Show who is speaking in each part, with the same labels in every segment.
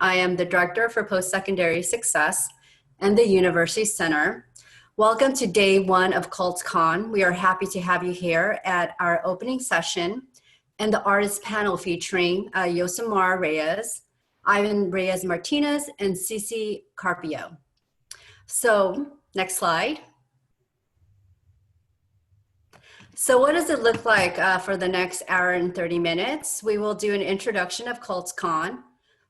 Speaker 1: I am the Director for Post-Secondary Success and the University Center. Welcome to day one of Colts-CON. We are happy to have you here at our opening session and the artist panel featuring Yosemar Reyes, Ivan Reyes Martinez, and Cici Carpio. So, next slide. So what does it look like for the next hour and 30 minutes? We will do an introduction of Colts-CON,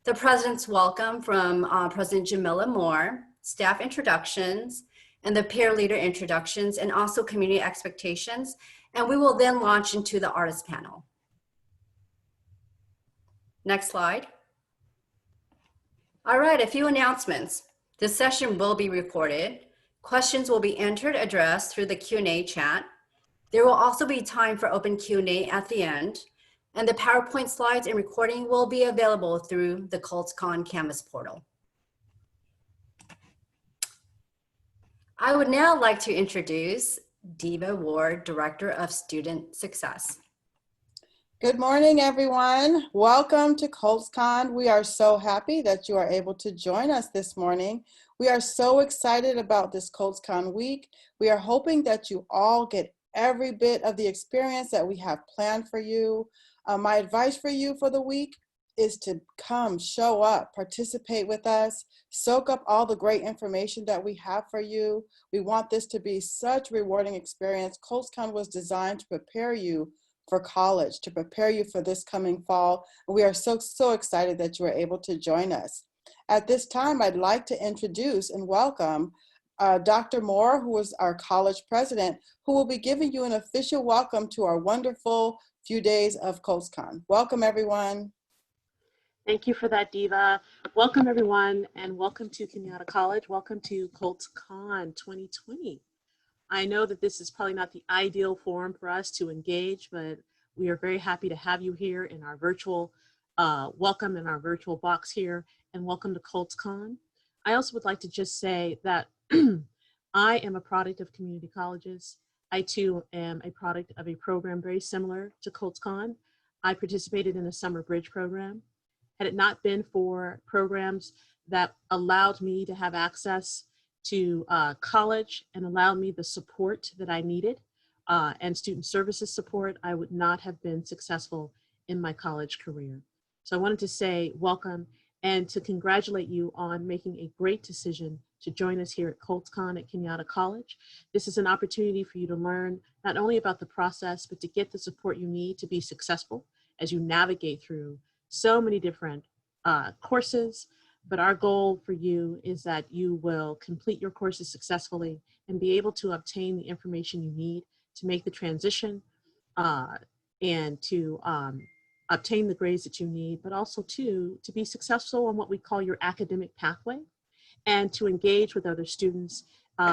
Speaker 1: the President's welcome from President Jamila Moore, staff introductions, and the peer leader introductions, and also community expectations. And we will then launch into the artist panel. Next slide. All right, a few announcements. This session will be recorded. Questions will be entered, addressed through the Q&A chat. There will also be time for open Q&A at the end, and the PowerPoint slides and recording will be available through the Colts-CON Canvas portal. I would now like to introduce Diva Ward, Director of Student Success.
Speaker 2: Good morning, everyone. Welcome to Colts-CON. We are so happy that you are able to join us this morning. We are so excited about this Colts-CON week. We are hoping that you all get every bit of the experience that we have planned for you. My advice for you for the week is to come, show up, participate with us, soak up all the great information that we have for you. We want this to be such a rewarding experience. Colts-CON was designed to prepare you for college, to prepare you for this coming fall. We are so excited that you are able to join us. At this time, I'd like to introduce and welcome Dr. Moore, who is our college president, who will be giving you an official welcome to our wonderful few days of Colts-CON. Welcome, everyone.
Speaker 3: Thank you for that, Diva. Welcome, everyone, and welcome to Kenyatta College. Welcome to Colts-CON 2020. I know that this is probably not the ideal forum for us to engage, but we are very happy to have you here in our virtual welcome in our virtual box here, and welcome to Colts-CON. I also would like to just say that I am a product of community colleges. I too am a product of a program very similar to Colts-CON. I participated in a summer bridge program. Had it not been for programs that allowed me to have access to college and allowed me the support that I needed and student services support, I would not have been successful in my college career. So I wanted to say welcome and to congratulate you on making a great decision to join us here at Colts-CON at Kenyatta College. This is an opportunity for you to learn not only about the process, but to get the support you need to be successful as you navigate through so many different courses. But our goal for you is that you will complete your courses successfully and be able to obtain the information you need to make the transition and to obtain the grades that you need, but also to be successful on what we call your academic pathway, and to engage with other students,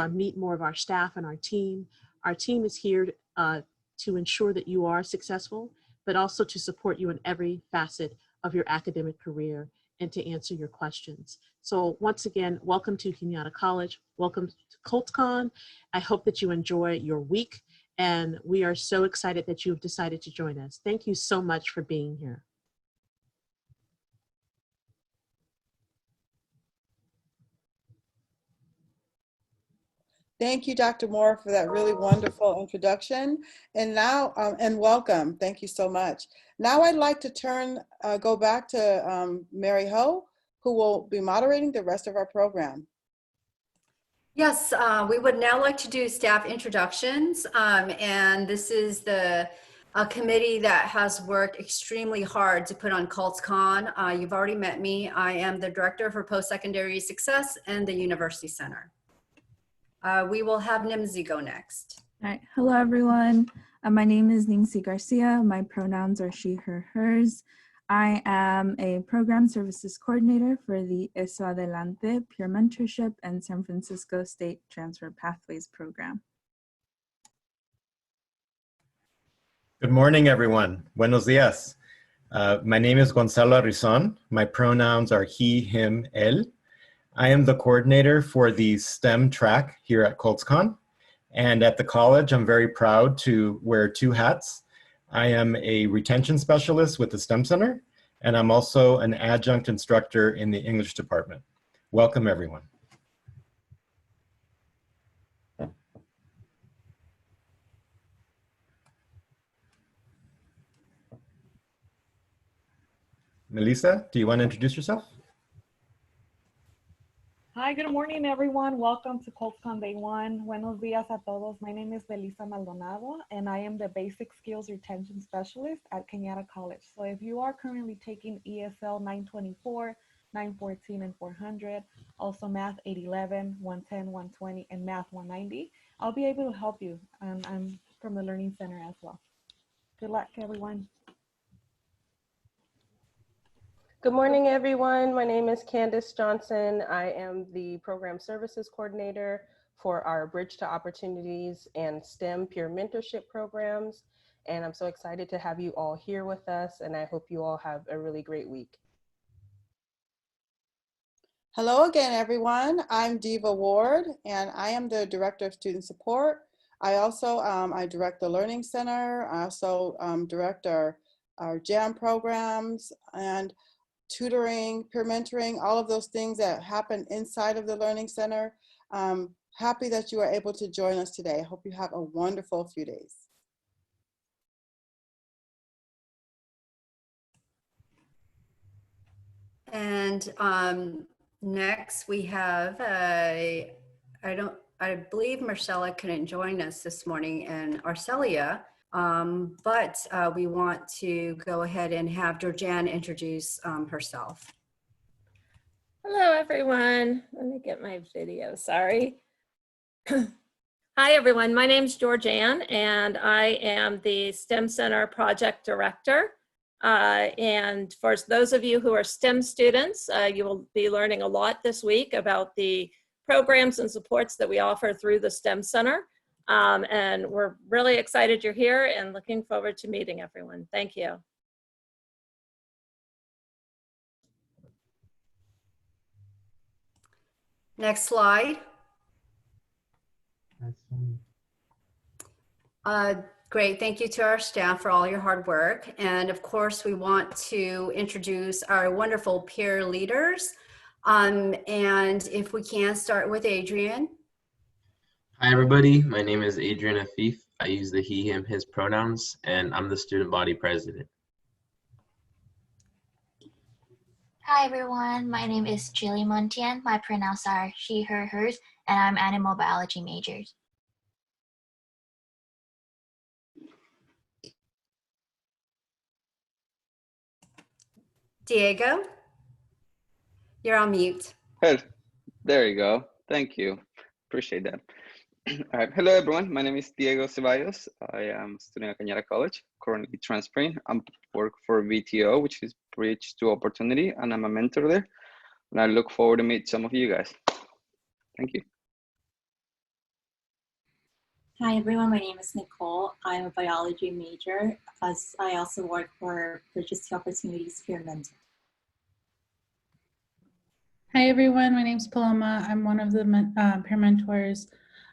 Speaker 3: meet more of our staff and our team. Our team is here to ensure that you are successful, but also to support you in every facet of your academic career and to answer your questions. So once again, welcome to Kenyatta College. Welcome to Colts-CON. I hope that you enjoy your week, and we are so excited that you have decided to join us. Thank you so much for being here.
Speaker 2: Thank you, Dr. Moore, for that really wonderful introduction. And now, and welcome. Thank you so much. Now I'd like to go back to Mary Ho, who will be moderating the rest of our program.
Speaker 1: Yes, we would now like to do staff introductions. And this is the committee that has worked extremely hard to put on Colts-CON. You've already met me. I am the Director for Post-Secondary Success and the University Center. We will have Nimzi go next.
Speaker 4: All right. Hello, everyone. My name is Nimzi Garcia. My pronouns are she, her, hers. I am a program services coordinator for the Eso Adelante Peer Mentorship and San Francisco State Transfer Pathways program.
Speaker 5: Good morning, everyone. Buenos dias. My name is Gonzalo Arrizon. My pronouns are he, him, él. I am the coordinator for the STEM track here at Colts-CON. And at the college, I'm very proud to wear two hats. I am a retention specialist with the STEM Center, and I'm also an adjunct instructor in the English department. Welcome, everyone. Melissa, do you want to introduce yourself?
Speaker 6: Hi, good morning, everyone. Welcome to Colts-CON Day 1. Buenos días a todos. My name is Belisa Maldonado, and I am the Basic Skills Retention Specialist at Kenyatta College. So if you are currently taking ESL 924, 914, and 400, also Math 811, 110, 120, and Math 190, I'll be able to help you. I'm from the Learning Center as well. Good luck, everyone.
Speaker 7: Good morning, everyone. My name is Candace Johnson. I am the Program Services Coordinator for our Bridge to Opportunities and STEM Peer Mentorship programs. And I'm so excited to have you all here with us, and I hope you all have a really great week.
Speaker 2: Hello again, everyone. I'm Diva Ward, and I am the Director of Student Support. I also I direct the Learning Center. I also direct our JAM programs and tutoring, peer mentoring, all of those things that happen inside of the Learning Center. Happy that you are able to join us today. I hope you have a wonderful few days.
Speaker 1: And next we have, I believe Marcella couldn't join us this morning, and Arcelia, but we want to go ahead and have Georgianne introduce herself.
Speaker 8: Hello, everyone. Let me get my video, sorry. Hi, everyone. My name is Georgianne, and I am the STEM Center Project Director. And for those of you who are STEM students, you will be learning a lot this week about the programs and supports that we offer through the STEM Center. And we're really excited you're here and looking forward to meeting everyone. Thank you.
Speaker 1: Next slide. Great, thank you to our staff for all your hard work. And of course, we want to introduce our wonderful peer leaders. And if we can start with Adrian.
Speaker 9: Hi, everybody. My name is Adrian Afif. I use the he, him, his pronouns, and I'm the student body president.
Speaker 10: Hi everyone, my name is Julie Montian. My pronouns are she, her, hers, and I'm animal biology major.
Speaker 1: Diego, you're on mute.
Speaker 11: Hey, there you go. Thank you. Appreciate that. All right. Hello, everyone. My name is Diego Ceballos. I am a student at Kenyatta College, currently transferring. I'm work for VTO, which is Bridge to Opportunity, and I'm a mentor there. And I look forward to meet some of you guys. Thank you.
Speaker 12: Hi everyone, my name is Nicole. I'm a biology major, as I also work for Bridges to Opportunities Peer Mentor.
Speaker 13: Hi everyone, my name is Paloma. I'm one of the peer mentors.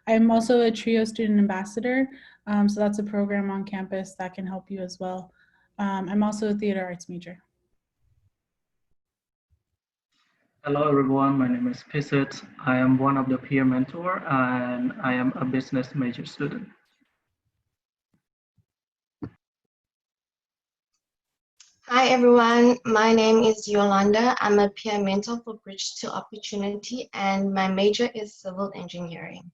Speaker 13: I'm also a TRIO student ambassador, so that's a program on campus that can help you as well. I'm also a theater arts major.
Speaker 14: Hello everyone, my name is Pisit. I am one of the peer mentor and I am a business major student.
Speaker 15: Hi everyone, my name is Yolanda. I'm a peer mentor for Bridge to Opportunity and my major is civil engineering.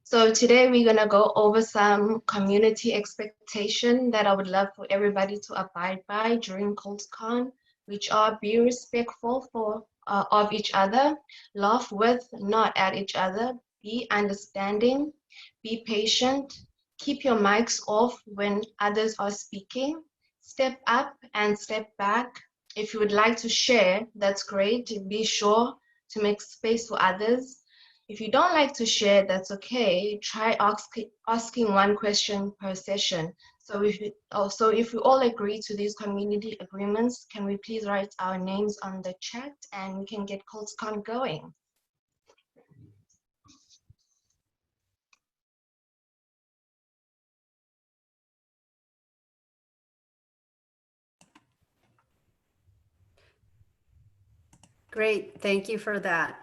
Speaker 15: So today we're gonna go over some community expectation that I would love for everybody to abide by during Colts-CON, which are be respectful of each other, laugh with, not at each other, be understanding, be patient, keep your mics off when others are speaking, step up and step back. If you would like to share, that's great. Be sure to make space for others. If you don't like to share, that's okay. Try asking one question per session. So if we all agree to these community agreements, can we please write our names on the chat and we can get Colts-CON going?
Speaker 1: Great, thank you for that,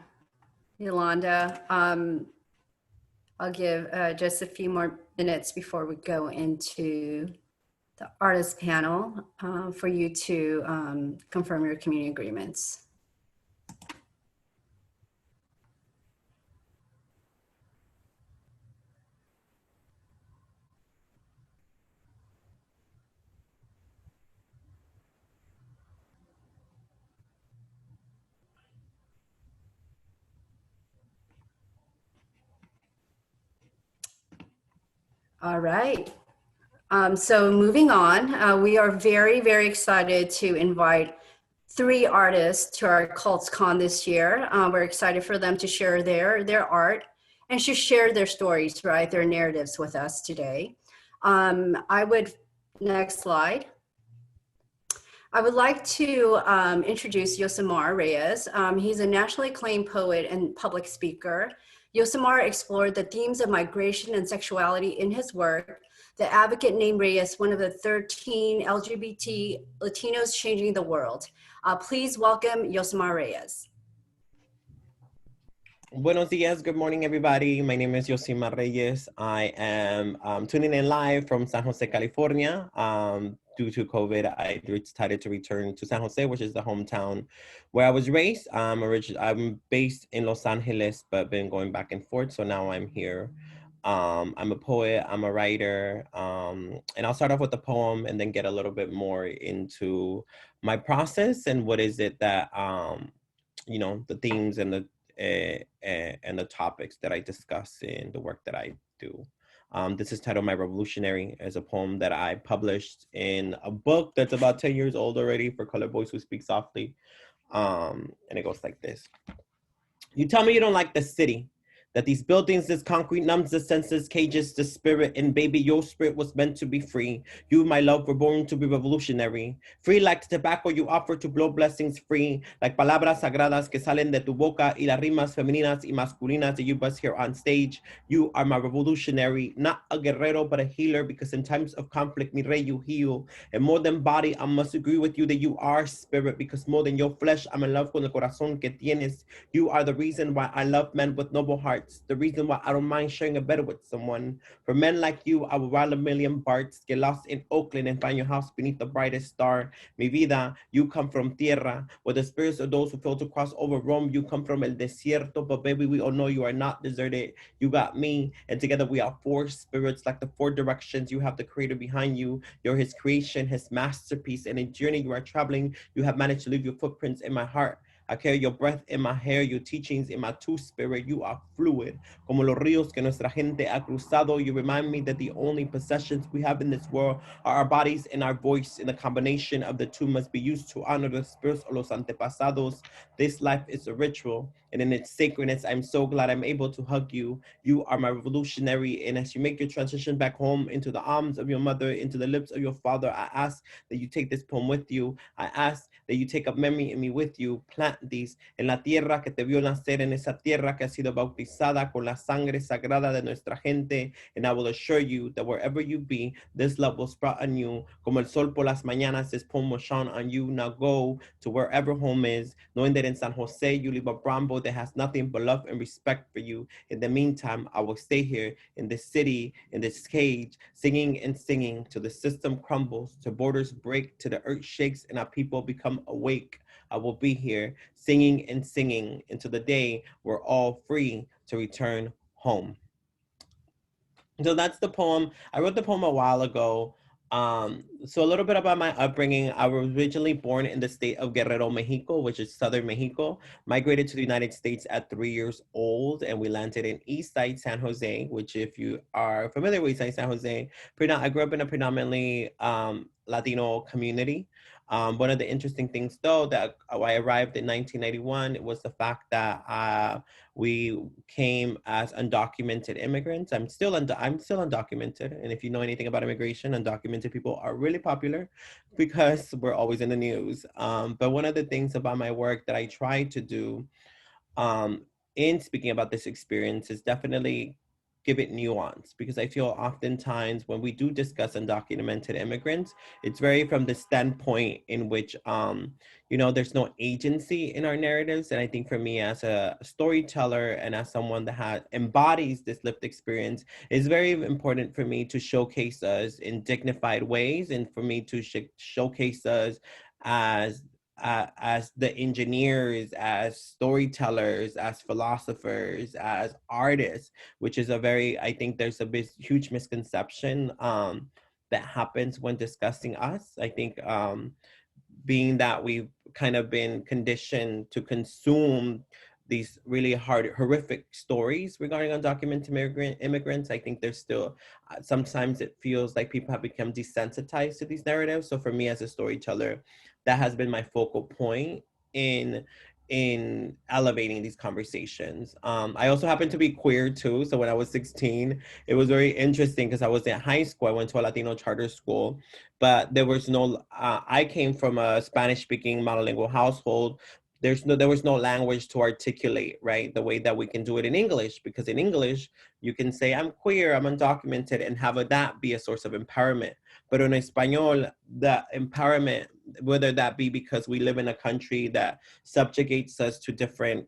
Speaker 1: Yolanda. I'll give just a few more minutes before we go into the artist panel for you to confirm your community agreements. All right. So moving on, we are very, very excited to invite 3 artists to our Colts-CON this year. We're excited for them to share their art and to share their stories, right, their narratives with us today. Next slide. I would like to introduce Yosemar Reyes. He's a nationally acclaimed poet and public speaker. Yosemar explored the themes of migration and sexuality in his work. The advocate named Reyes one of the 13 LGBT Latinos changing the world. Please welcome Yosemar Reyes.
Speaker 16: Buenos dias, good morning everybody. My name is Yosemar Reyes. I am tuning in live from San Jose, California. Due to COVID, I decided to return to San Jose, which is the hometown where I was raised. I'm based in Los Angeles, but been going back and forth, so now I'm here. I'm a poet, I'm a writer, and I'll start off with a poem and then get a little bit more into my process and what is it that, you know, the themes and the topics that I discuss in the work that I do. This is titled My Revolutionary, as a poem that I published in a book that's about 10 years old already for Colored Boys Who Speak Softly. And it goes like this. You tell me you don't like the city, that these buildings, this concrete numbs the senses, cages the spirit, and baby, your spirit was meant to be free. You, my love, were born to be revolutionary. Free like tobacco you offer to blow blessings free, like palabras sagradas que salen de tu boca y las rimas femeninas y masculinas that you bust here on stage. You are my revolutionary, not a guerrero, but a healer, because in times of conflict, mi rey, you heal. And more than body, I must agree with you that you are spirit, because more than your flesh, I'm in love con el corazón que tienes. You are the reason why I love men with noble hearts, the reason why I don't mind sharing a bed with someone. For men like you, I will ride a million BARTs, get lost in Oakland and find your house beneath the brightest star. Mi vida, you come from tierra, where the spirits of those who fail to cross over Rome. You come from el desierto, but baby, we all know you are not deserted. You got me, and together we are 4 spirits, like the 4 directions. You have the creator behind you. You're his creation, his masterpiece, and in journey you are traveling, you have managed to leave your footprints in my heart. I carry your breath in my hair, your teachings in my 2 spirit. You are fluid, como los ríos que nuestra gente ha cruzado. You remind me that the only possessions we have in this world are our bodies and our voice, and the combination of the 2 must be used to honor the spirits of los antepasados. This life is a ritual, and in its sacredness, I'm so glad I'm able to hug you. You are my revolutionary, and as you make your transition back home into the arms of your mother, into the lips of your father, I ask that you take this poem with you. I ask that you take up memory in me with you. Plant these en la tierra que te vio nacer, en esa tierra que ha sido bautizada con la sangre sagrada de nuestra gente. And I will assure you that wherever you be, this love will sprout on you. Como el sol por las mañanas, this poem will shine on you. Now go to wherever home is, knowing that in San Jose, you live a Brambo that has nothing but love and respect for you. In the meantime, I will stay here in this city, in this cage, singing and singing till the system crumbles, till borders break, till the earth shakes and our people become awake. I will be here singing and singing until the day we're all free to return home. So that's the poem. I wrote the poem a while ago. So a little bit about my upbringing. I was originally born in the state of Guerrero, Mexico, which is southern Mexico. Migrated to the United States at 3 years old, and we landed in Eastside, San Jose, which, if you are familiar with Eastside, San Jose, I grew up in a predominantly Latino community. One of the interesting things, though, that I arrived in 1991 was the fact that we came as undocumented immigrants. I'm still undocumented, and if you know anything about immigration, undocumented people are really popular because we're always in the news. But one of the things about my work that I try to do in speaking about this experience is definitely give it nuance, because I feel oftentimes when we do discuss undocumented immigrants, it's very from the standpoint in which, you know, there's no agency in our narratives. And I think for me as a storyteller and as someone that embodies this lived experience, it's very important for me to showcase us in dignified ways, and for me to showcase us as the engineers, as storytellers, as philosophers, as artists, which is a very, I think there's a huge misconception that happens when discussing us. I think being that we've kind of been conditioned to consume these really horrific stories regarding undocumented immigrants, I think there's still, sometimes it feels like people have become desensitized to these narratives. So for me as a storyteller, that has been my focal point in elevating these conversations. I also happen to be queer too. So when I was 16, it was very interesting because I was in high school. I went to a Latino charter school, but there was no, I came from a Spanish speaking monolingual household. There was no language to articulate, right? The way that we can do it in English, because in English, you can say, I'm queer, I'm undocumented, and have that be a source of empowerment. But in Espanol, the empowerment, whether that be because we live in a country that subjugates us to different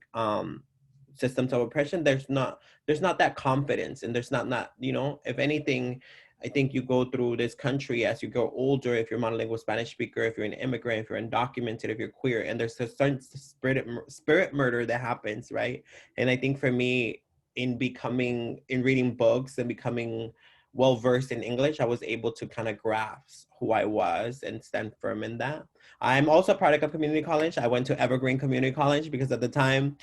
Speaker 16: systems of oppression, there's not that confidence, and there's not, you know, if anything, I think you go through this country as you grow older, if you're monolingual Spanish speaker, if you're an immigrant, if you're undocumented, if you're queer, and there's a certain spirit murder that happens, right? And I think for me, in reading books and becoming well-versed in English, I was able to kind of grasp who I was and stand firm in that. I'm also a product of community college. I went to Evergreen Community College because at the time,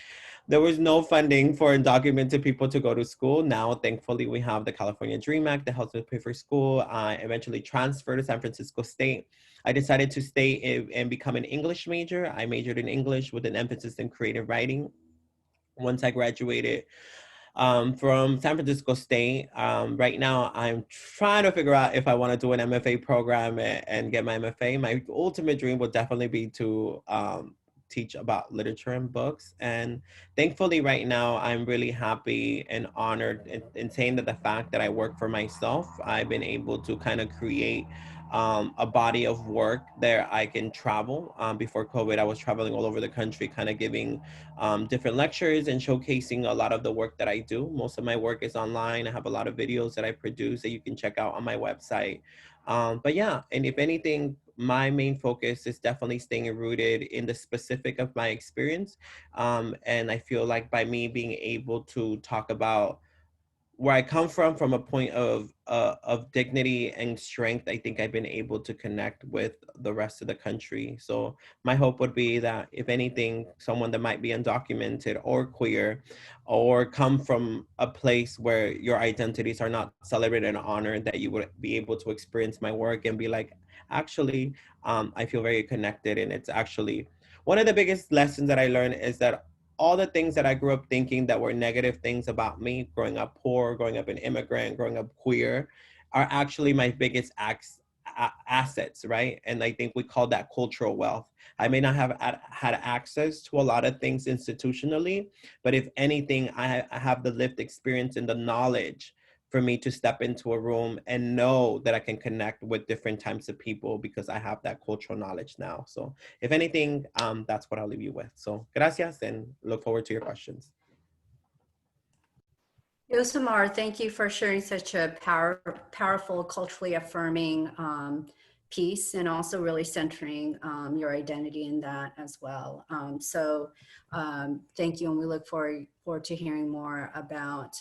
Speaker 16: there was no funding for undocumented people to go to school. Now, thankfully, we have the California Dream Act that helps us pay for school. I eventually transferred to San Francisco State. I decided to stay and become an English major. I majored in English with an emphasis in creative writing. Once I graduated from San Francisco State, right now I'm trying to figure out if I want to do an MFA program and get my MFA. My ultimate dream would definitely be to teach about literature and books. And thankfully right now I'm really happy and honored in saying that the fact that I work for myself, I've been able to kind of create a body of work there. I can travel. Before COVID, I was traveling all over the country, kind of giving different lectures and showcasing a lot of the work that I do. Most of my work is online. I have a lot of videos that I produce that you can check out on my website. But yeah, and if anything, my main focus is definitely staying rooted in the specific of my experience. And I feel like by me being able to talk about where I come from a point of dignity and strength, I think I've been able to connect with the rest of the country. So my hope would be that if anything, someone that might be undocumented or queer, or come from a place where your identities are not celebrated and honored, that you would be able to experience my work and be like, actually, I feel very connected. And it's actually one of the biggest lessons that I learned is that all the things that I grew up thinking that were negative things about me, growing up poor, growing up an immigrant, growing up queer, are actually my biggest assets, right? And I think we call that cultural wealth. I may not have had access to a lot of things institutionally, but if anything, I have the lived experience and the knowledge for me to step into a room and know that I can connect with different types of people because I have that cultural knowledge now. So if anything, that's what I'll leave you with. So gracias and look forward to your questions.
Speaker 1: Yosemar, thank you for sharing such a powerful, culturally affirming piece, and also really centering your identity in that as well. Thank you, and we look forward to hearing more about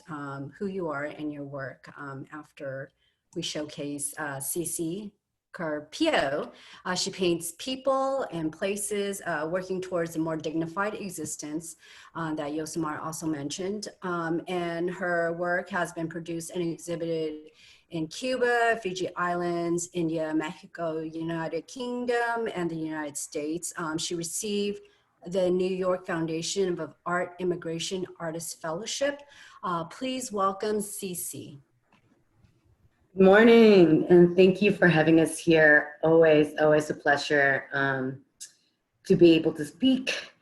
Speaker 1: who you are and your work after we showcase Cici Carpio. She paints people and places working towards a more dignified existence that Yosemar also mentioned. And her work has been produced and exhibited in Cuba, Fiji Islands, India, Mexico, United Kingdom, and the United States. She received the New York Foundation of Art Immigration Artist Fellowship. Please welcome Cici.
Speaker 17: Good morning, and thank you for having us here. Always a pleasure to be able to speak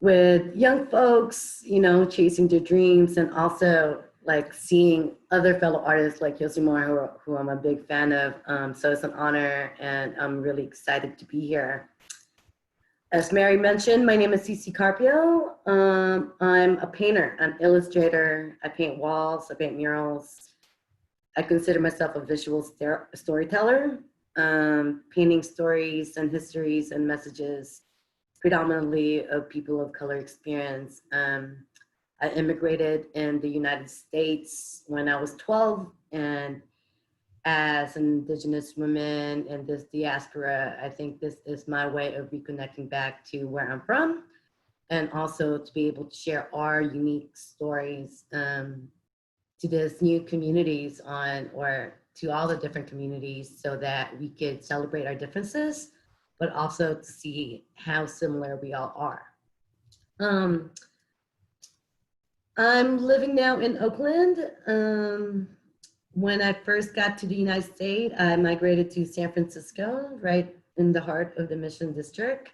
Speaker 17: with young folks, chasing their dreams, and also like seeing other fellow artists like Yosimar, who I'm a big fan of. So it's an honor, and I'm really excited to be here. As Mary mentioned, my name is Cici Carpio. I'm a painter, an illustrator. I paint walls, I paint murals. I consider myself a visual storyteller, painting stories and histories and messages, predominantly of people of color experience. I immigrated in the United States when I was 12, and as an Indigenous woman in this diaspora, I think this is my way of reconnecting back to where I'm from, and also to be able to share our unique stories to these new communities or to all the different communities, so that we could celebrate our differences, but also to see how similar we all are. I'm living now in Oakland. When I first got to the United States, I migrated to San Francisco, right in the heart of the Mission District,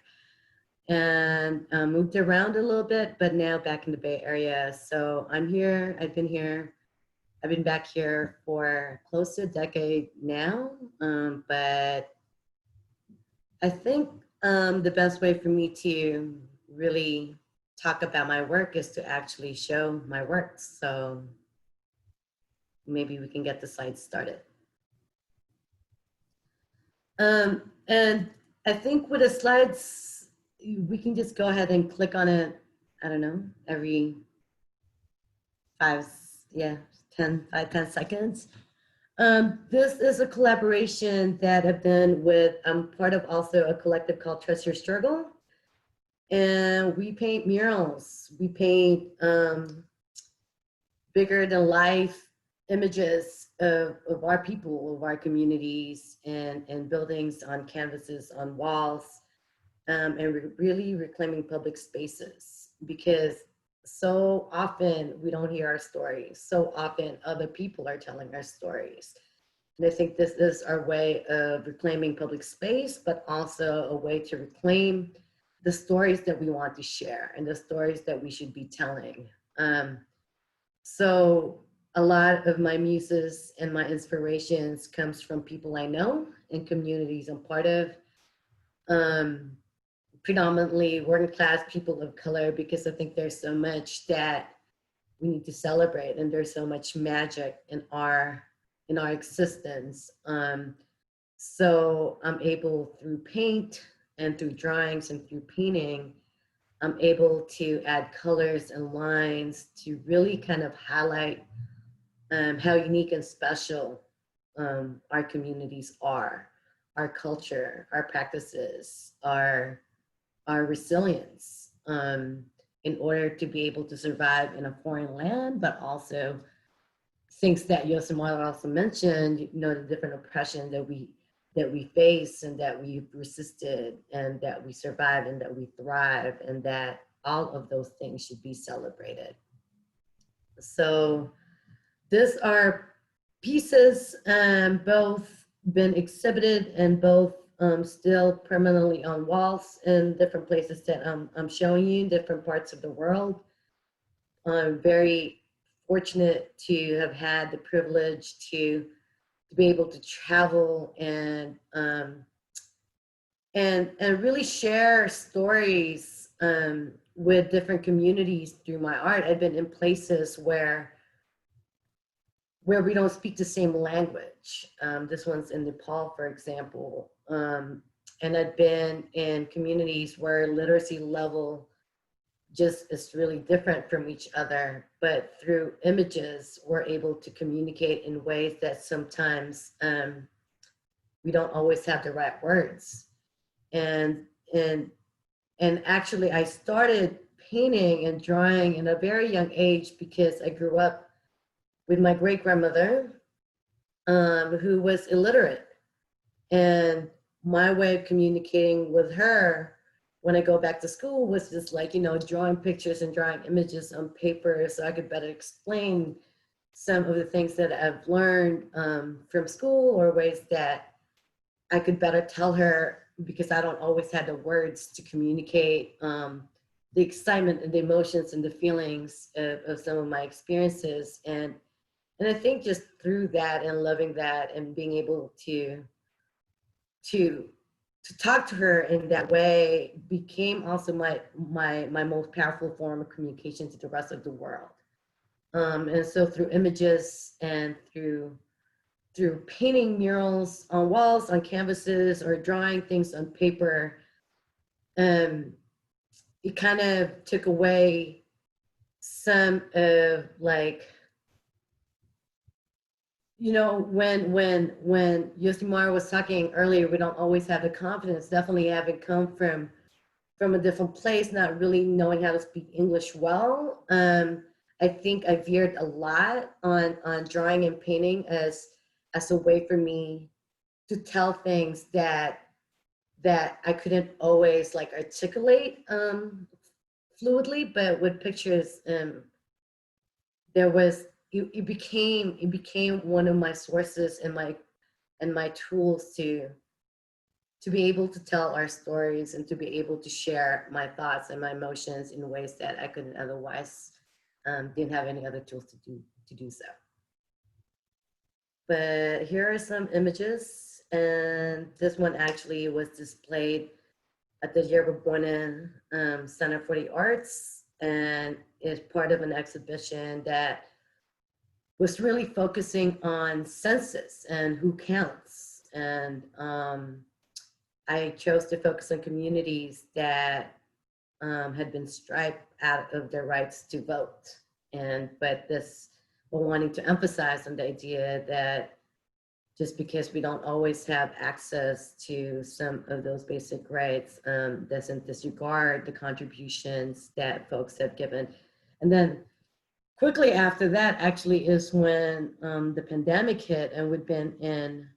Speaker 17: and moved around a little bit, but now back in the Bay Area. So I'm here, I've been back here for close to a decade now, but I think the best way for me to really talk about my work is to actually show my work. So maybe we can get the slides started. And I think with the slides, we can just go ahead and click on it, I don't know, every 5, 10 seconds. This is a collaboration that I've done with, I'm part of also a collective called Trust Your Struggle. And we paint murals. We paint bigger than life images of our people, of our communities, and buildings on canvases, on walls, and really reclaiming public spaces, because so often we don't hear our stories. So often other people are telling our stories. And I think this is our way of reclaiming public space, but also a way to reclaim the stories that we want to share and the stories that we should be telling. So a lot of my muses and my inspirations comes from people I know and communities I'm part of. Predominantly working class people of color, because I think there's so much that we need to celebrate, and there's so much magic in our existence. So I'm able, through paint and through drawings and through painting, I'm able to add colors and lines to really kind of highlight how unique and special our communities are, our culture, our practices, our resilience, in order to be able to survive in a foreign land, but also things that Yosimar also mentioned, you know, the different oppression that we face, and that we've resisted, and that we survive, and that we thrive, and that all of those things should be celebrated. So these are pieces, both been exhibited and both still permanently on walls in different places that I'm showing you, different parts of the world. I'm very fortunate to have had the privilege to be able to travel and really share stories with different communities through my art. I've been in places where we don't speak the same language. This one's in Nepal, for example. And I've been in communities where literacy level just is really different from each other, but through images, we're able to communicate in ways that sometimes we don't always have the right words. And actually, I started painting and drawing in a very young age because I grew up with my great-grandmother, who was illiterate. And my way of communicating with her when I go back to school was just like, you know, drawing pictures and drawing images on paper so I could better explain some of the things that I've learned from school, or ways that I could better tell her, because I don't always have the words to communicate the excitement and the emotions and the feelings of some of my experiences. And I think just through that and loving that and being able to talk to her in that way became also my most powerful form of communication to the rest of the world. And so through images and through painting murals on walls, on canvases, or drawing things on paper, it kind of took away some of, like, you know, when Yosimar was talking earlier, we don't always have the confidence, definitely having come from a different place, not really knowing how to speak English well. I think I veered a lot on drawing and painting as a way for me to tell things that I couldn't always like articulate fluidly, but with pictures, there was, it became one of my sources and my tools to be able to tell our stories and to be able to share my thoughts and my emotions in ways that I couldn't otherwise, didn't have any other tools to do so. But here are some images, and this one actually was displayed at the Yerba Buena Center for the Arts, and is part of an exhibition that was really focusing on census and who counts. And I chose to focus on communities that had been striped out of their rights to vote. But we're wanting to emphasize on the idea that just because we don't always have access to some of those basic rights, doesn't disregard the contributions that folks have given. And then quickly after that actually is when the pandemic hit and we'd been in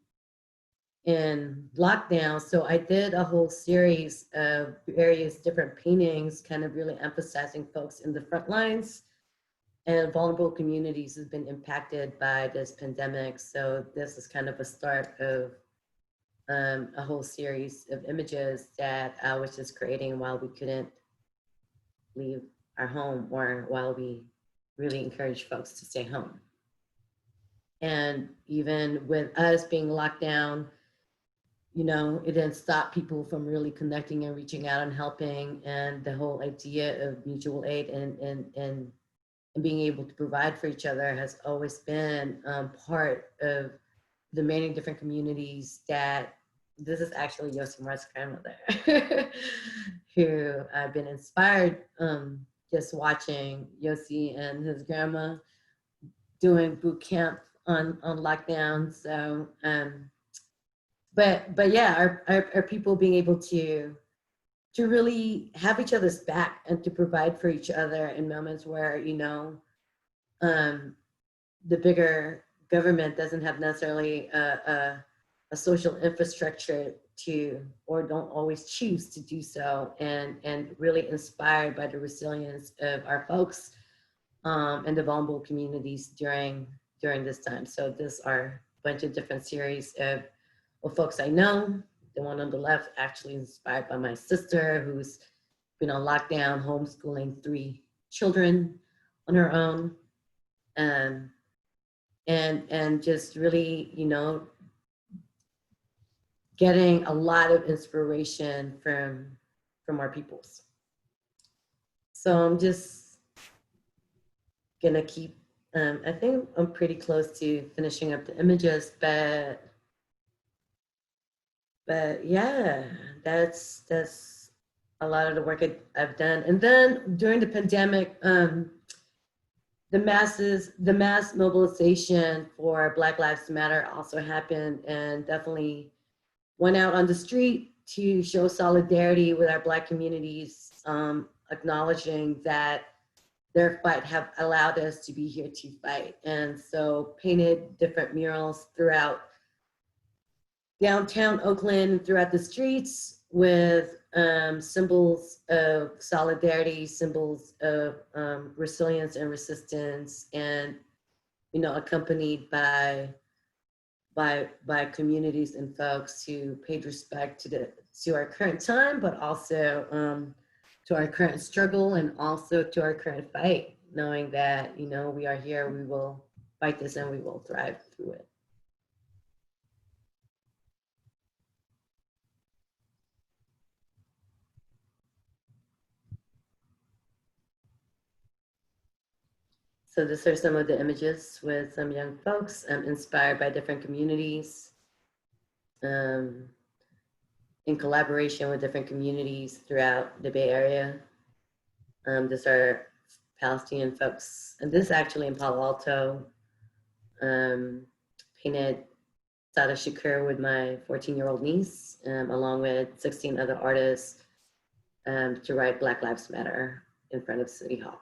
Speaker 17: lockdown. So I did a whole series of various different paintings, kind of really emphasizing folks in the front lines and vulnerable communities has been impacted by this pandemic. So this is kind of a start of a whole series of images that I was just creating while we couldn't leave our home, or while we really encourage folks to stay home. And even with us being locked down, you know, it didn't stop people from really connecting and reaching out and helping. And the whole idea of mutual aid and being able to provide for each other has always been part of the many different communities that, this is actually Yosimar's grandmother, who I've been inspired just watching Yosi and his grandma doing boot camp on lockdown. So, but yeah, our people being able to really have each other's back and to provide for each other in moments where, you know, the bigger government doesn't have necessarily a social infrastructure to, or don't always choose to do so, and really inspired by the resilience of our folks and the vulnerable communities during this time. So these are a bunch of different series of folks I know. The one on the left actually inspired by my sister, who's been on lockdown, homeschooling 3 children on her own. And just really, you know, getting a lot of inspiration from our peoples. So I'm just gonna keep, I think I'm pretty close to finishing up the images, but yeah, that's a lot of the work I've done. And then during the pandemic, the mass mobilization for Black Lives Matter also happened, and definitely went out on the street to show solidarity with our Black communities, acknowledging that their fight have allowed us to be here to fight. And so painted different murals throughout downtown Oakland and throughout the streets with symbols of solidarity, symbols of resilience and resistance, and, you know, accompanied by communities and folks who paid respect to our current time, but also to our current struggle, and also to our current fight, knowing that, you know, we are here, we will fight this and we will thrive through it. So these are some of the images with some young folks inspired by different communities, in collaboration with different communities throughout the Bay Area. These are Palestinian folks, and this is actually in Palo Alto, painted Sada Shakur with my 14-year-old niece, along with 16 other artists to write Black Lives Matter in front of City Hall.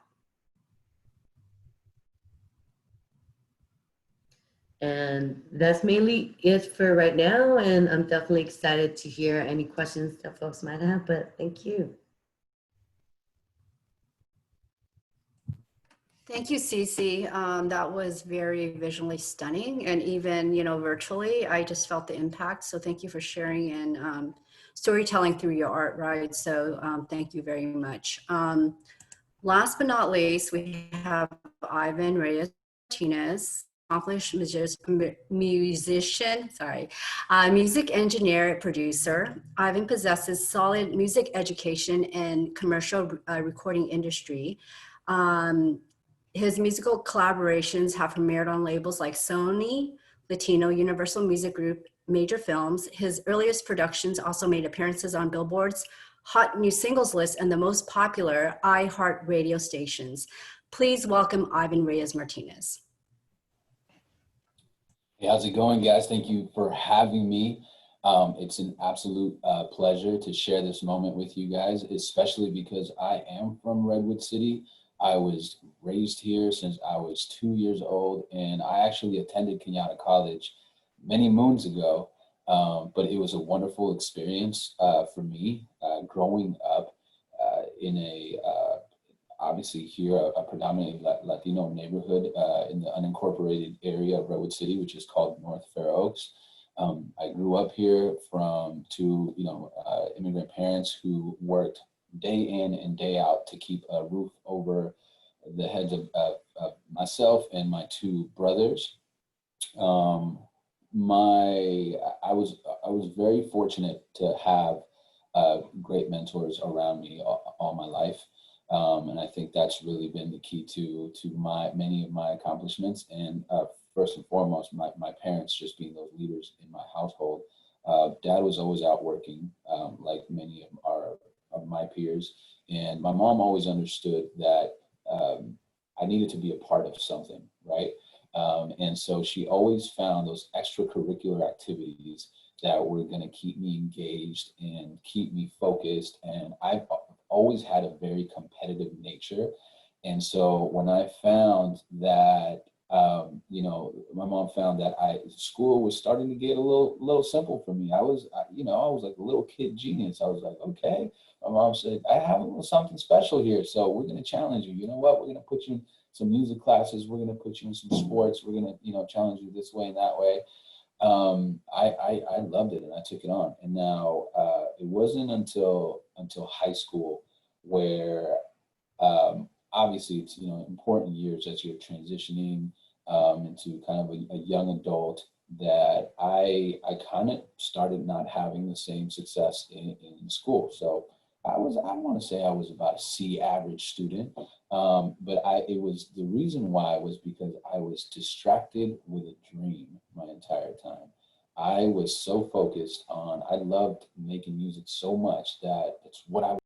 Speaker 17: And that's mainly it for right now. And I'm definitely excited to hear any questions that folks might have, but thank you.
Speaker 1: Thank you, Cece. That was very visually stunning, and even virtually, I just felt the impact. So thank you for sharing and storytelling through your art, right? So thank you very much. Last but not least, we have Ivan Reyes Martinez, accomplished musician, music engineer, producer. Ivan possesses solid music education and commercial recording industry. His musical collaborations have premiered on labels like Sony, Latino, Universal Music Group, Major Films. His earliest productions also made appearances on Billboard's Hot New Singles list and the most popular iHeart radio stations. Please welcome Ivan Reyes Martinez.
Speaker 18: Hey, how's it going, guys? Thank you for having me. It's an absolute pleasure to share this moment with you guys, especially because I am from Redwood City. I was raised here since I was 2 years old, and I actually attended Kenyatta College many moons ago, but it was a wonderful experience for me growing up in obviously here, a predominantly Latino neighborhood in the unincorporated area of Redwood City, which is called North Fair Oaks. I grew up here from two immigrant parents who worked day in and day out to keep a roof over the heads of myself and my two brothers. I was very fortunate to have great mentors around me all my life. And I think that's really been the key to many of my accomplishments. And first and foremost, my parents just being those leaders in my household. Dad was always out working, like many of my peers. And my mom always understood that I needed to be a part of something, right? And so she always found those extracurricular activities that were going to keep me engaged and keep me focused. And I've always had a very competitive nature. And so when I found that, my mom found that school was starting to get a little simple for me. I was like a little kid genius. I was like, okay. My mom said, I have a little something special here. So we're going to challenge you. You know what? We're going to put you in some music classes. We're going to put you in some sports. We're going to, challenge you this way and that way. I loved it and I took it on. And now it wasn't until high school where obviously it's important years as you're transitioning into kind of a young adult that I kind of started not having the same success in school. So I want to say I was about a C average student, but it was the reason why was because I was distracted with a dream my entire time. I was so focused on, I loved making music so much that it's what I was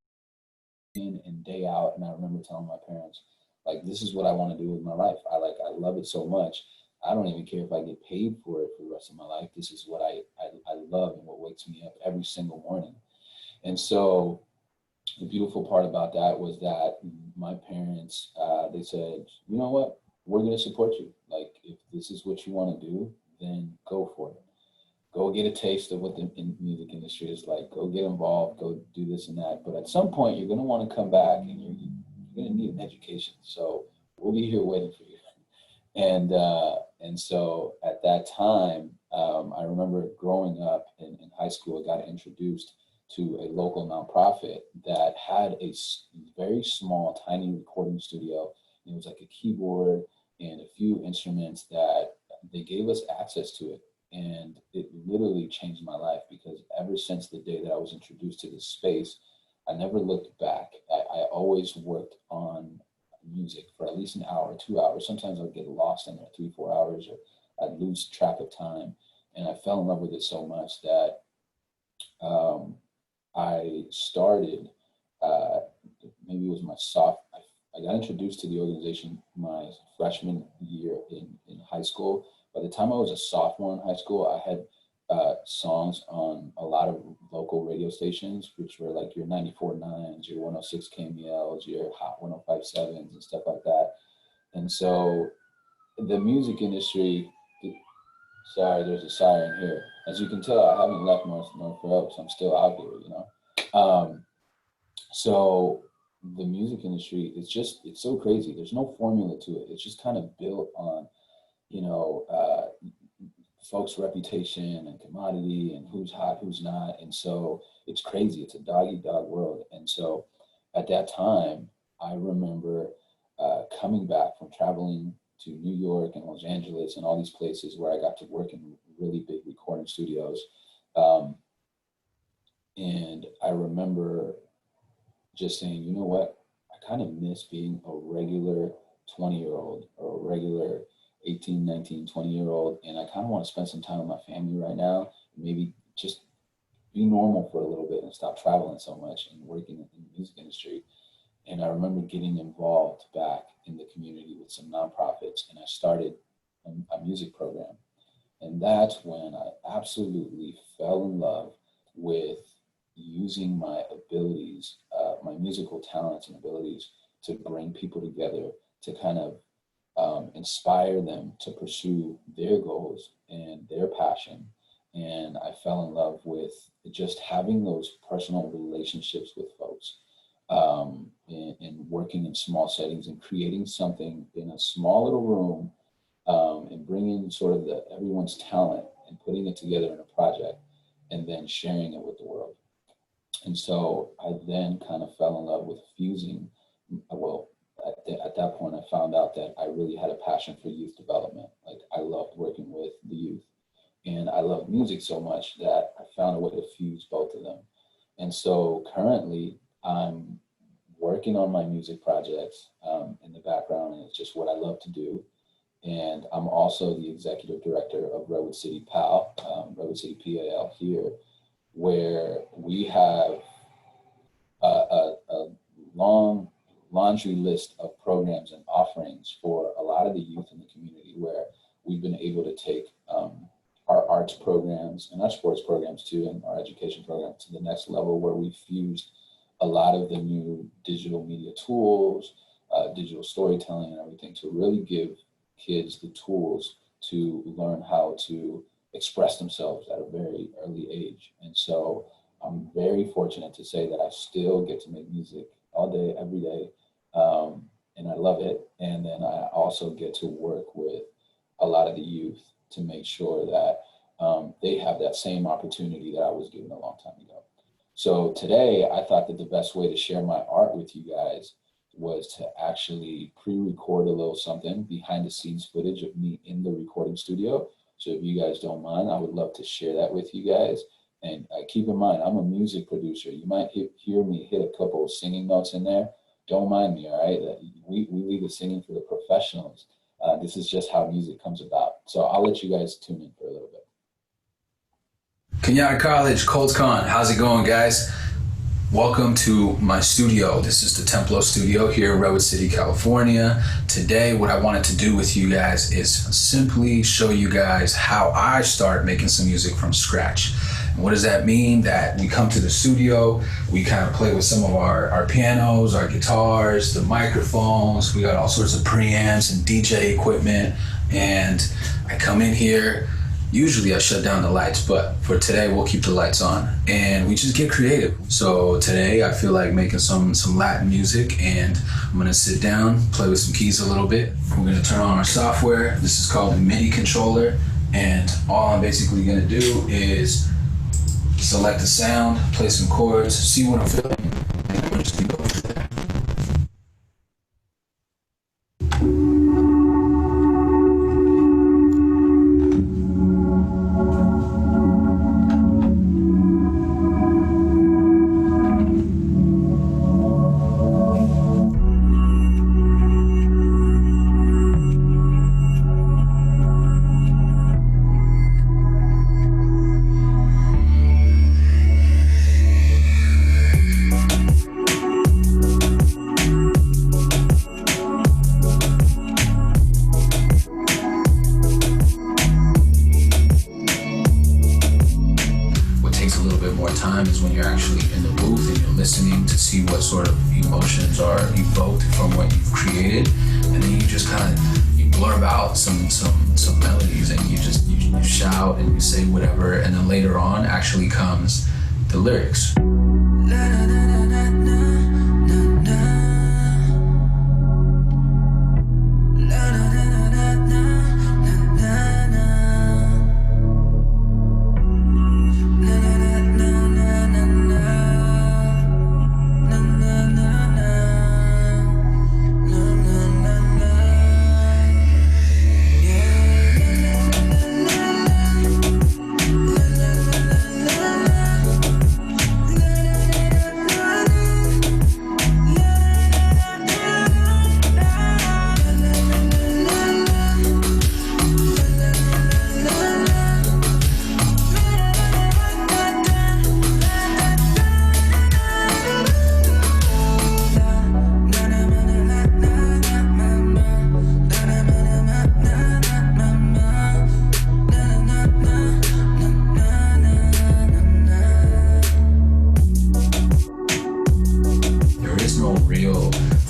Speaker 18: in and day out. And I remember telling my parents, like, this is what I want to do with my life. I love it so much. I don't even care if I get paid for it for the rest of my life. This is what I love and what wakes me up every single morning. And so the beautiful part about that was that my parents, they said, you know what, we're going to support you. Like, if this is what you want to do, then go for it. Go get a taste of what the music industry is like. Go get involved, go do this and that. But at some point, you're going to want to come back and you're going to need an education. So we'll be here waiting for you. And so at that time, I remember growing up in high school, I got introduced to a local nonprofit that had a very small, tiny recording studio. It was like a keyboard and a few instruments that they gave us access to it. And it literally changed my life, because ever since the day that I was introduced to this space, I never looked back. I always worked on music for at least an hour, 2 hours. Sometimes I'd get lost in there 3-4 hours, or I'd lose track of time. And I fell in love with it so much that I started, maybe it was I got introduced to the organization my freshman year in high school. By the time I was a sophomore in high school, I had songs on a lot of local radio stations, which were like your 94.9s, your 106 KMELs, your Hot 105.7s, and stuff like that. And so the music industry, sorry, there's a siren here. As you can tell, I haven't left Norfolk, so I'm still out here, you know. So the music industry, it's so crazy. There's no formula to it. It's just kind of built on, you know, folks' reputation and commodity and who's hot, who's not. And so it's crazy. It's a dog-eat-dog world. And so at that time, I remember coming back from traveling to New York and Los Angeles and all these places where I got to work in really big recording studios. And I remember just saying, you know what, I kind of miss being a regular 20-year-old or a regular 18, 19, 20-year-old. And I kind of want to spend some time with my family right now, maybe just be normal for a little bit and stop traveling so much and working in the music industry. And I remember getting involved back in the community with some nonprofits, and I started a music program. And that's when I absolutely fell in love with using my abilities, my musical talents and abilities, to bring people together, to kind of inspire them to pursue their goals and their passion. And I fell in love with just having those personal relationships with folks, and working in small settings and creating something in a small little room, and bringing sort of everyone's talent and putting it together in a project and then sharing it with the world. And so I then kind of fell in love with fusing. Well, at that point, I found out that I really had a passion for youth development. Like, I loved working with the youth, and I loved music so much that I found a way to fuse both of them. And so currently I'm working on my music projects in the background, and it's just what I love to do. And I'm also the executive director of Redwood City PAL, Redwood City PAL here, where we have a long laundry list of programs and offerings for a lot of the youth in the community, where we've been able to take our arts programs and our sports programs too, and our education programs to the next level, where we fused a lot of the new digital media tools, digital storytelling and everything, to really give kids the tools to learn how to express themselves at a very early age. And so I'm very fortunate to say that I still get to make music all day, every day, and I love it. And then I also get to work with a lot of the youth to make sure that they have that same opportunity that I was given a long time ago. So today, I thought that the best way to share my art with you guys was to actually pre-record a little something, behind the scenes footage of me in the recording studio. So if you guys don't mind, I would love to share that with you guys. And keep in mind, I'm a music producer. You might hear me hit a couple of singing notes in there. Don't mind me, all right? We leave the singing for the professionals. This is just how music comes about. So I'll let you guys tune in for a little bit.
Speaker 19: Kenyatta College, Colts-CON. How's it going, guys? Welcome to my studio. This is the Templo studio here in Redwood City, California. Today, what I wanted to do with you guys is simply show you guys how I start making some music from scratch. And what does that mean? That we come to the studio, we kind of play with some of our pianos, our guitars, the microphones, we got all sorts of preamps and DJ equipment, and I come in here. Usually I shut down the lights, but for today we'll keep the lights on and we just get creative. So today I feel like making some Latin music, and I'm gonna sit down, play with some keys a little bit. We're gonna turn on our software. This is called a MIDI controller, and all I'm basically gonna do is select a sound, play some chords, see what I'm feeling, and we're just gonna go from there. a little bit more time is when you're actually in the booth and you're listening to see what sort of emotions are evoked from what you've created, and then you just kind of blurb out some melodies, and you shout and you say whatever, and then later on actually comes the lyrics.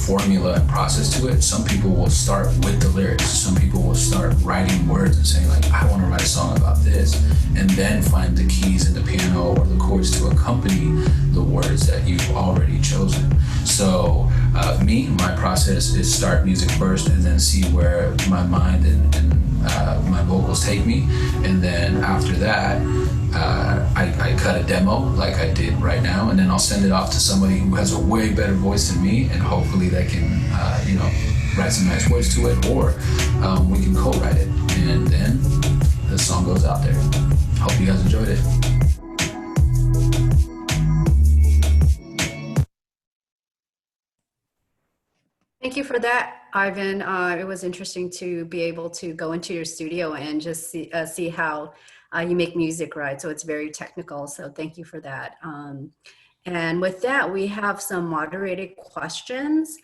Speaker 19: Formula and process to it. Some people will start with the lyrics. Some people will start writing words and saying like, I want to write a song about this, and then find the keys in the piano or the chords to accompany the words that you've already chosen. So my process is start music first and then see where my mind and my vocals take me. And then after that, I cut a demo like I did right now, and then I'll send it off to somebody who has a way better voice than me, and hopefully they can, write some nice words to it, or we can co-write it, and then the song goes out there. Hope you guys enjoyed it.
Speaker 1: Thank you for that, Ivan. It was interesting to be able to go into your studio and just see how you make music, right? So it's very technical. So thank you for that. And with that, we have some moderated questions.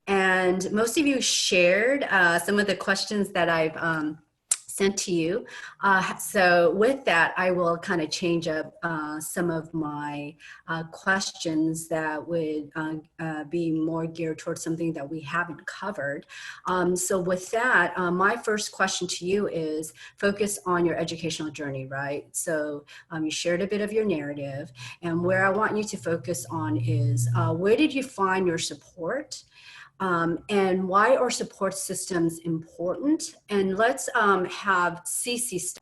Speaker 1: And most of you shared some of the questions that I've sent to you. So with that, I will kind of change up some of my questions that would be more geared towards something that we haven't covered. So with that, my first question to you is focus on your educational journey, right? So you shared a bit of your narrative, and where I want you to focus on is where did you find your support? And why are support systems important? And let's have Cece start.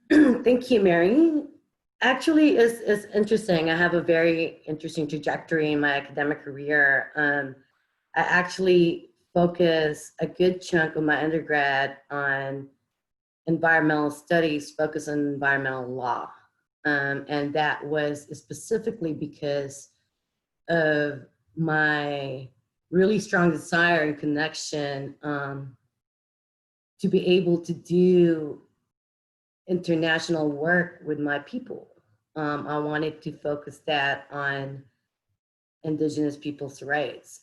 Speaker 17: Thank you, Mary. Actually, it's interesting. I have a very interesting trajectory in my academic career. I actually focus a good chunk of my undergrad on environmental studies, focus on environmental law. And that was specifically because of my really strong desire and connection to be able to do international work with my people. I wanted to focus that on Indigenous people's rights,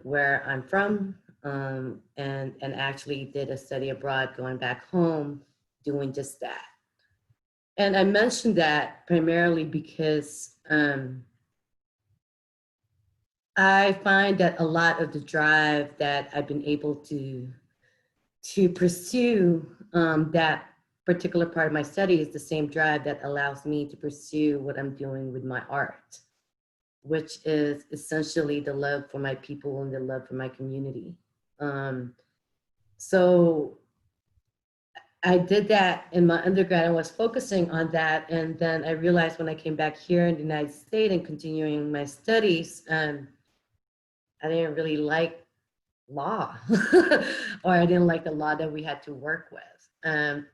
Speaker 17: where I'm from, and actually did a study abroad going back home doing just that. And I mentioned that primarily because I find that a lot of the drive that I've been able to pursue that particular part of my study is the same drive that allows me to pursue what I'm doing with my art, which is essentially the love for my people and the love for my community. So I did that in my undergrad and was focusing on that. And then I realized when I came back here in the United States and continuing my studies, I didn't really like law or I didn't like the law that we had to work with. And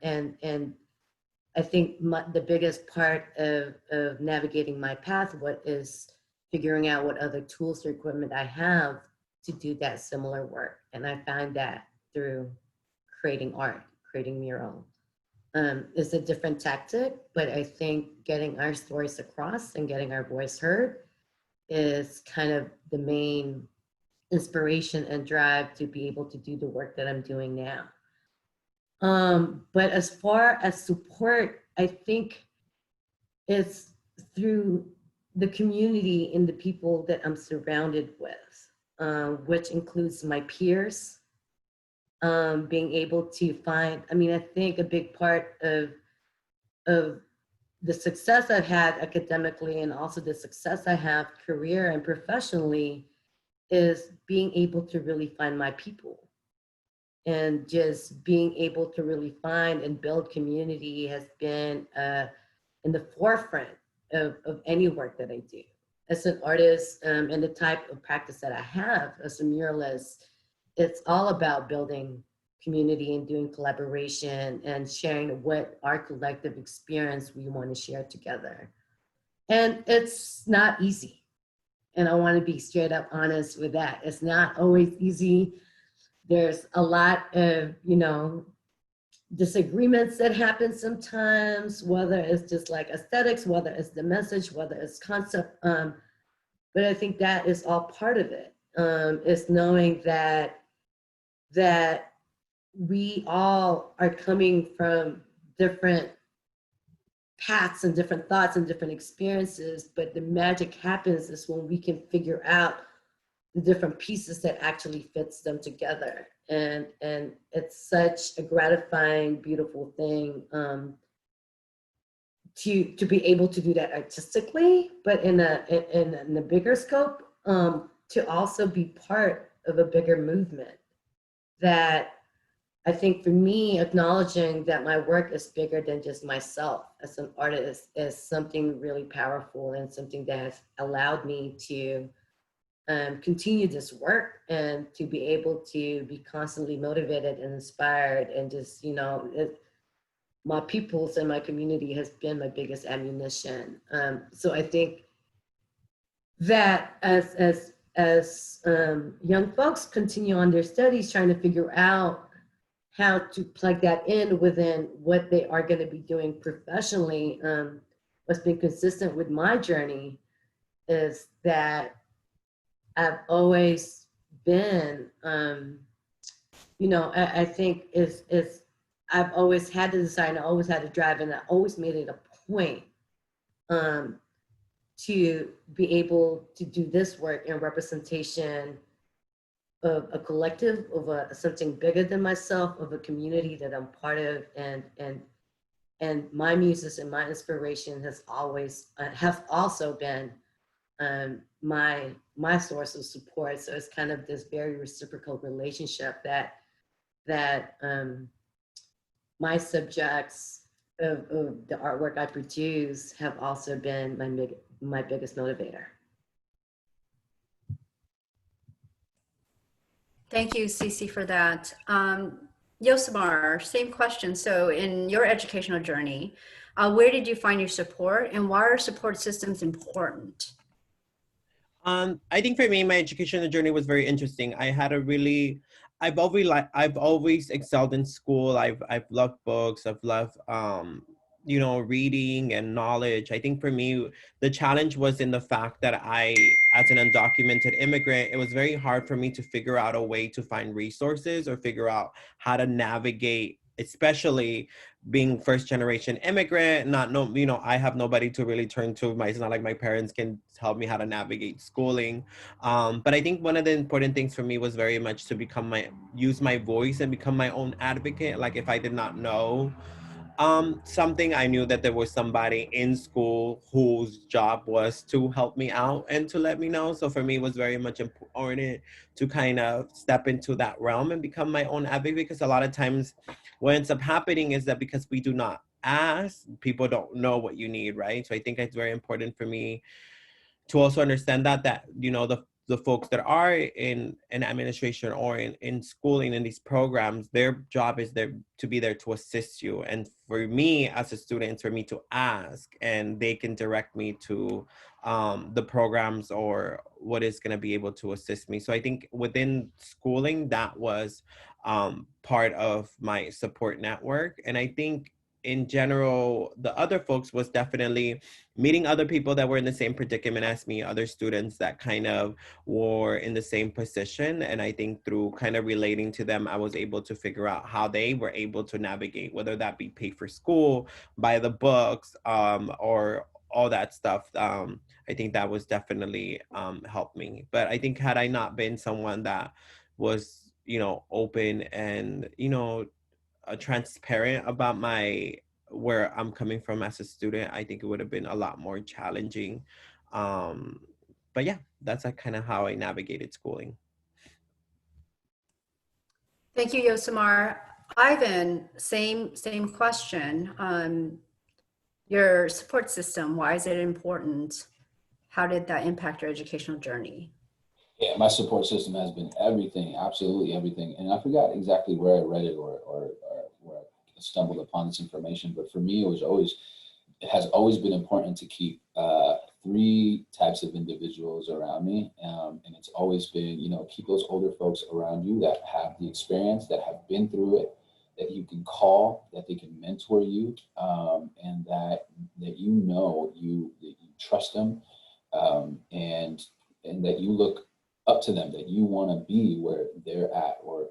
Speaker 17: I think the biggest part of navigating my path is figuring out what other tools or equipment I have to do that similar work. And I found that through creating art, creating mural. It's a different tactic, but I think getting our stories across and getting our voice heard is kind of the main inspiration and drive to be able to do the work that I'm doing now. But as far as support, I think it's through the community and the people that I'm surrounded with, which includes my peers, being able to find, I mean, I think a big part of the success I've had academically and also the success I have career and professionally is being able to really find my people, and just being able to really find and build community has been in the forefront of any work that I do. As an artist, and the type of practice that I have as a muralist, it's all about building community and doing collaboration and sharing what our collective experience we want to share together. And it's not easy. And I want to be straight up honest with that. It's not always easy. There's a lot of, disagreements that happen sometimes, whether it's just like aesthetics, whether it's the message, whether it's concept. But I think that is all part of it. Is knowing that we all are coming from different paths and different thoughts and different experiences, but the magic happens is when we can figure out the different pieces that actually fits them together. And it's such a gratifying, beautiful thing to be able to do that artistically, but in a bigger scope, to also be part of a bigger movement. That I think for me, acknowledging that my work is bigger than just myself as an artist is something really powerful, and something that has allowed me to continue this work and to be able to be constantly motivated and inspired, and just, my peoples and my community has been my biggest ammunition. So I think that as young folks continue on their studies, trying to figure out how to plug that in within what they are going to be doing professionally, what's been consistent with my journey is that I've always been, I think I've always had the desire, and I always had to drive, and I always made it a point to be able to do this work in representation of a collective, of something bigger than myself, of a community that I'm part of, and my muses and my inspiration has always have also been my source of support. So it's kind of this very reciprocal relationship that my subjects of the artwork I produce have also been my biggest motivator.
Speaker 1: Thank you, Cece, for that. Yosemar, same question. So in your educational journey, where did you find your support, and why are support systems important?
Speaker 16: I think for me, my educational journey was very interesting. I've always excelled in school. I've loved books. I've loved, reading and knowledge. I think for me, the challenge was in the fact that as an undocumented immigrant, it was very hard for me to figure out a way to find resources or figure out how to navigate, especially being first generation immigrant, I have nobody to really turn to. It's not like my parents can help me how to navigate schooling. But I think one of the important things for me was very much to use my voice and become my own advocate. Like if I did not know something, I knew that there was somebody in school whose job was to help me out and to let me know. So for me, it was very much important to kind of step into that realm and become my own advocate, because a lot of times what ends up happening is that because we do not ask, people don't know what you need, right? So I think it's very important for me to also understand that the folks that are in administration or in schooling in these programs, their job is to be there to assist you. And for me as a student, for me to ask, and they can direct me to the programs or what is going to be able to assist me. So I think within schooling, that was part of my support network. And I think in general, the other folks was definitely meeting other people that were in the same predicament as me, other students that kind of were in the same position. And I think through kind of relating to them, I was able to figure out how they were able to navigate, whether that be pay for school, buy the books, or all that stuff. I think that was definitely helped me. But I think had I not been someone that was, open and, transparent about where I'm coming from as a student, I think it would have been a lot more challenging. But yeah, that's kind of how I navigated schooling.
Speaker 1: Thank you, Yosemar. Ivan, same question. Your support system, why is it important? How did that impact your educational journey?
Speaker 18: Yeah, my support system has been everything, absolutely everything. And I forgot exactly where I read it or where I stumbled upon this information, but for me, it has always been important to keep 3 types of individuals around me. And it's always been, keep those older folks around you that have the experience, that have been through it, that you can call, that they can mentor you, and that you trust them, and that you look up to them, that you want to be where they're at, or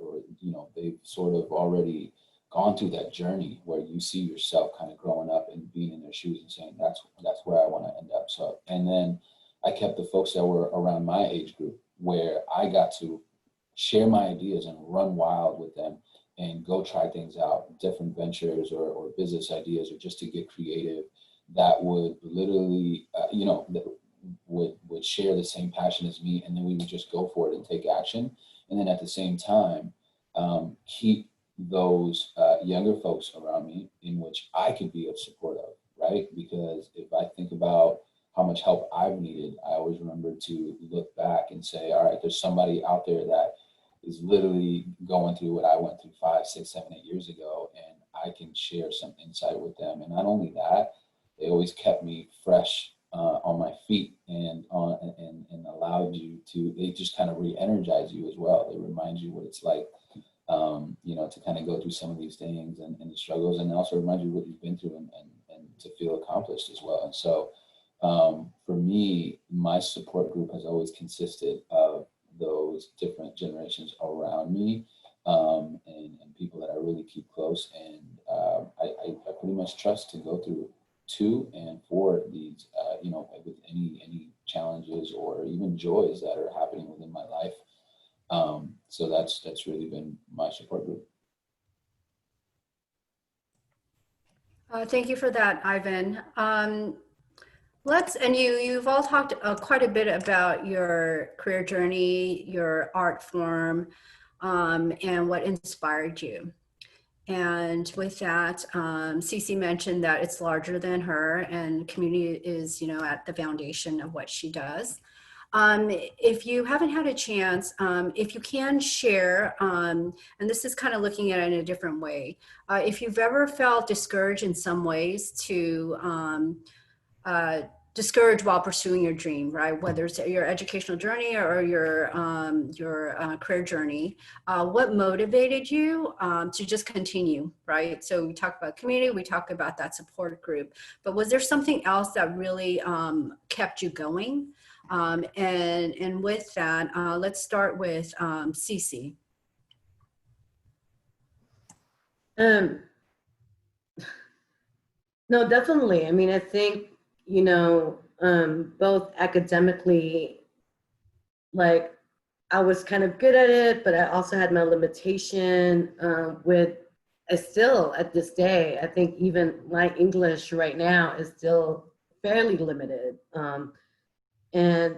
Speaker 18: they've sort of already gone through that journey where you see yourself kind of growing up and being in their shoes and saying, that's where I want to end up. So, and then I kept the folks that were around my age group where I got to share my ideas and run wild with them and go try things out, different ventures or business ideas, or just to get creative, that would literally, would share the same passion as me, and then we would just go for it and take action. And then at the same time, keep those younger folks around me in which I could be of support of, right? Because if I think about how much help I've needed, I always remember to look back and say, all right, there's somebody out there that is literally going through what I went through 5, 6, 7, 8 years ago, and I can share some insight with them. And not only that, they always kept me fresh on my feet and allowed you to, they just kind of re-energize you as well. They remind you what it's like, to kind of go through some of these things and the struggles, and also remind you what you've been through and to feel accomplished as well. And so for me, my support group has always consisted of those different generations around me, and people that I really keep close, and I pretty much trust to go through to and for these, with any challenges or even joys that are happening within my life. So that's really been my support group.
Speaker 1: Thank you for that, Ivan. You've all talked quite a bit about your career journey, your art form, and what inspired you. And with that, Cece mentioned that it's larger than her, and community is, at the foundation of what she does. If you haven't had a chance, if you can share, and this is kind of looking at it in a different way, if you've ever felt discouraged in some ways to discouraged while pursuing your dream, right? Whether it's your educational journey or your career journey, what motivated you to just continue, right? So we talk about community, we talk about that support group, but was there something else that really kept you going? And with that, let's start with Cece.
Speaker 17: No, definitely. I mean, I think, both academically, like I was kind of good at it, but I also had my limitation I still, at this day, I think even my English right now is still fairly limited, and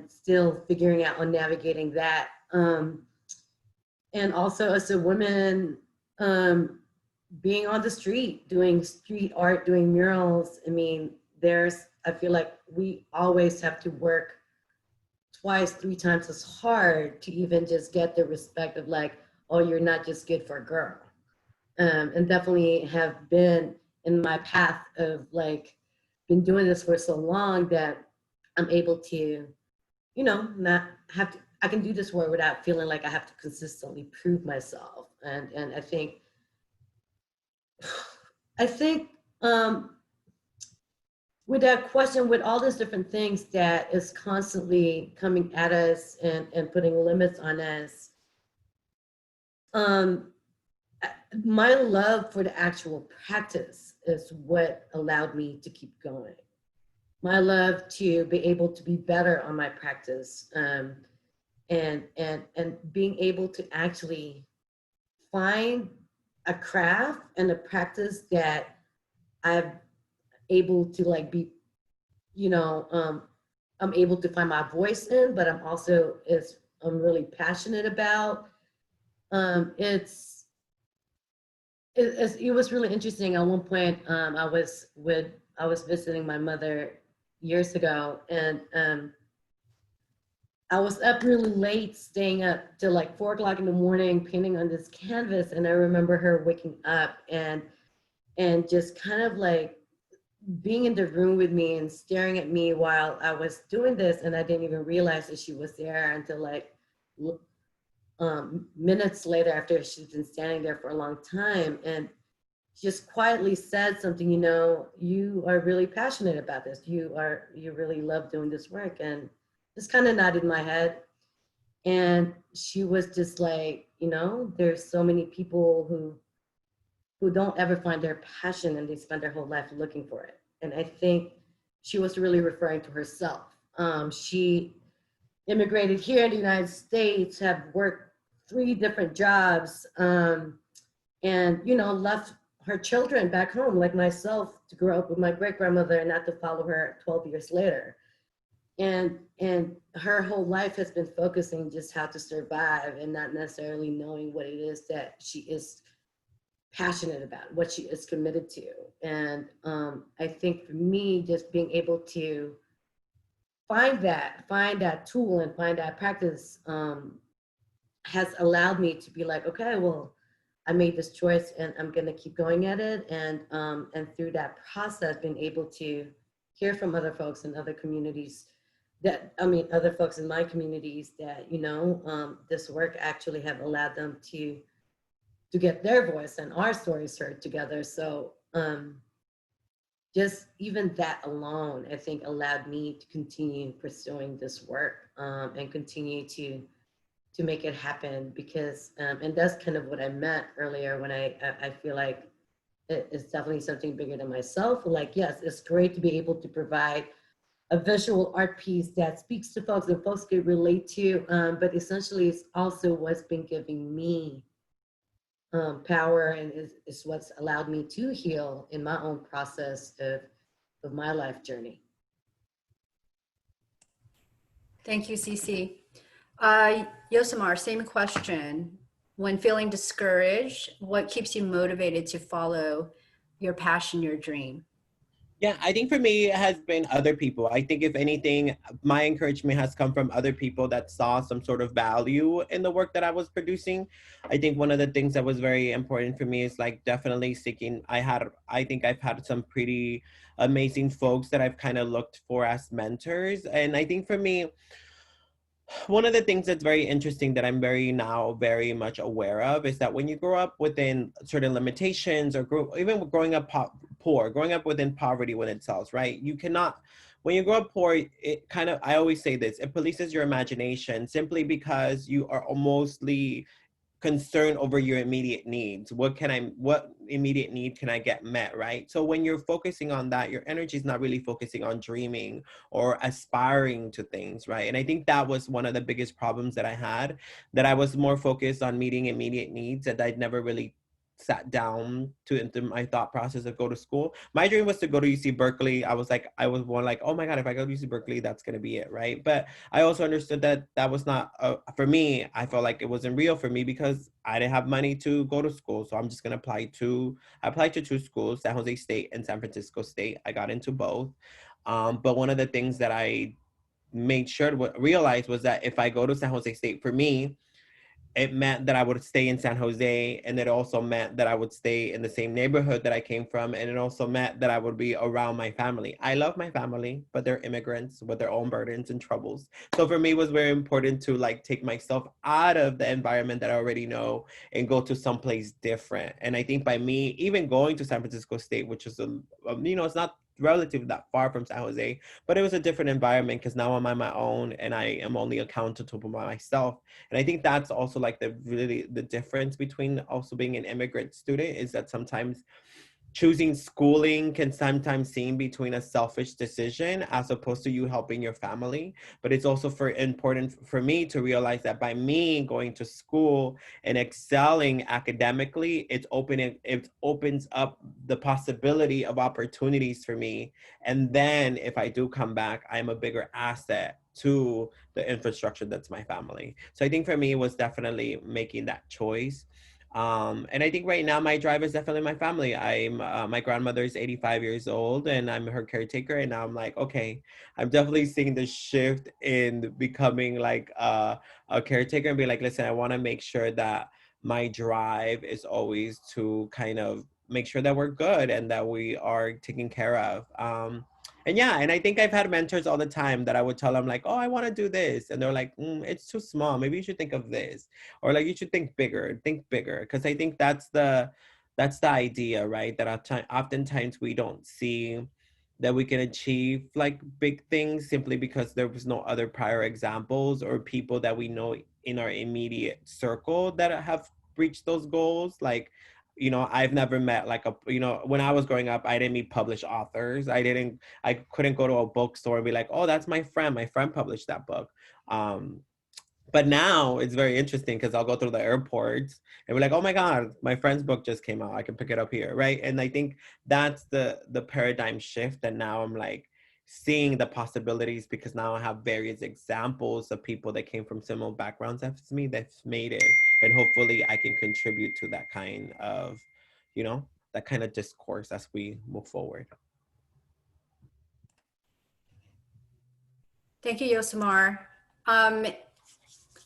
Speaker 17: still figuring out on navigating that. And also as a woman, being on the street, doing street art, doing murals. I mean, I feel like we always have to work twice, 3 times as hard to even just get the respect of like, oh, you're not just good for a girl. And definitely have been in my path of like, been doing this for so long that I'm able to, not have to, I can do this work without feeling like I have to consistently prove myself. And I think I think with that question, with all these different things that is constantly coming at us and putting limits on us, my love for the actual practice is what allowed me to keep going. My love to be able to be better on my practice, and being able to actually find a craft and a practice that I'm able to like be, I'm able to find my voice in, but I'm really passionate about. It was really interesting. At one point, I was visiting my mother years ago, and I was up really late, staying up till like 4 o'clock in the morning, painting on this canvas. And I remember her waking up and just kind of like being in the room with me and staring at me while I was doing this. And I didn't even realize that she was there until like minutes later, after she's been standing there for a long time, and just quietly said something, you are really passionate about this. You really love doing this work. And just kind of nodded my head. And she was just like, there's so many people who don't ever find their passion, and they spend their whole life looking for it. And I think she was really referring to herself. She immigrated here in the United States, have worked 3 different jobs, and left her children back home, like myself, to grow up with my great-grandmother and not to follow her 12 years later. And her whole life has been focusing just how to survive, and not necessarily knowing what it is that she is passionate about, what she is committed to. And I think for me, just being able to find that tool and find that practice has allowed me to be like, okay, well, I made this choice and I'm gonna keep going at it. And through that process, being able to hear from other folks in other communities other folks in my communities that, this work actually have allowed them to get their voice and our stories heard together. So just even that alone, I think, allowed me to continue pursuing this work and continue to make it happen, because, and that's kind of what I meant earlier when I feel like it's definitely something bigger than myself. Like, yes, it's great to be able to provide a visual art piece that speaks to folks and folks can relate to, but essentially it's also what's been giving me power, and is what's allowed me to heal in my own process of my life journey.
Speaker 1: Thank you, Cece. Yosemar, same question. When feeling discouraged, what keeps you motivated to follow your passion, your dream?
Speaker 16: Yeah, I think for me, it has been other people. I think if anything, my encouragement has come from other people that saw some sort of value in the work that I was producing. I think one of the things that was very important for me is like definitely seeking, I think I've had some pretty amazing folks that I've kind of looked for as mentors. And I think for me, one of the things that's very interesting that I'm very much aware of is that when you grow up within certain limitations, or even growing up poor, growing up within poverty when itself, right? You cannot, when you grow up poor, it kind of, I always say this, it polices your imagination simply because you are mostly concern over your immediate needs. What immediate need can I get met, right? So when you're focusing on that, your energy is not really focusing on dreaming or aspiring to things, right? And I think that was one of the biggest problems that I had, that I was more focused on meeting immediate needs, and I'd never really sat down into my thought process of go to school. My dream was to go to UC Berkeley. I was more like, oh my God, if I go to UC Berkeley, that's going to be it, right? But I also understood that that was not, for me, I felt like it wasn't real for me because I didn't have money to go to school. So I'm just going to I applied to 2 schools, San Jose State and San Francisco State. I got into both. But one of the things that I made sure to realize was that if I go to San Jose State, for me, it meant that I would stay in San Jose, and it also meant that I would stay in the same neighborhood that I came from, and it also meant that I would be around my family. I love my family, but they're immigrants with their own burdens and troubles. So for me, it was very important to like take myself out of the environment that I already know and go to someplace different. And I think by me even going to San Francisco State, which is it's not relative that far from San Jose, but it was a different environment because now I'm on my own and I am only accountable to myself. And I think that's also like the difference between also being an immigrant student is that sometimes choosing schooling can sometimes seem between a selfish decision as opposed to you helping your family. But it's also important for me to realize that by me going to school and excelling academically, it opens up the possibility of opportunities for me. And then if I do come back, I'm a bigger asset to the infrastructure that's my family. So I think for me, it was definitely making that choice. And I think right now my drive is definitely my family. I'm my grandmother is 85 years old and I'm her caretaker. And now I'm like, okay, I'm definitely seeing the shift in becoming like a caretaker and be like, listen, I want to make sure that my drive is always to kind of make sure that we're good and that we are taken care of. And yeah, and I think I've had mentors all the time that I would tell them like, oh, I want to do this. And they're like, it's too small. Maybe you should think of this. Or like, you should think bigger. Because I think that's the idea, right? That oftentimes we don't see that we can achieve like big things simply because there was no other prior examples or people that we know in our immediate circle that have reached those goals. Like, I've never met like when I was growing up, I didn't meet published authors. I couldn't go to a bookstore and be like, oh, that's my friend. My friend published that book. But now it's very interesting because I'll go through the airports and be like, oh my God, my friend's book just came out. I can pick it up here, right? And I think that's the paradigm shift. And now I'm like seeing the possibilities because now I have various examples of people that came from similar backgrounds as me that's made it. And hopefully I can contribute to that kind of, that kind of discourse as we move forward.
Speaker 1: Thank you, Yosemar.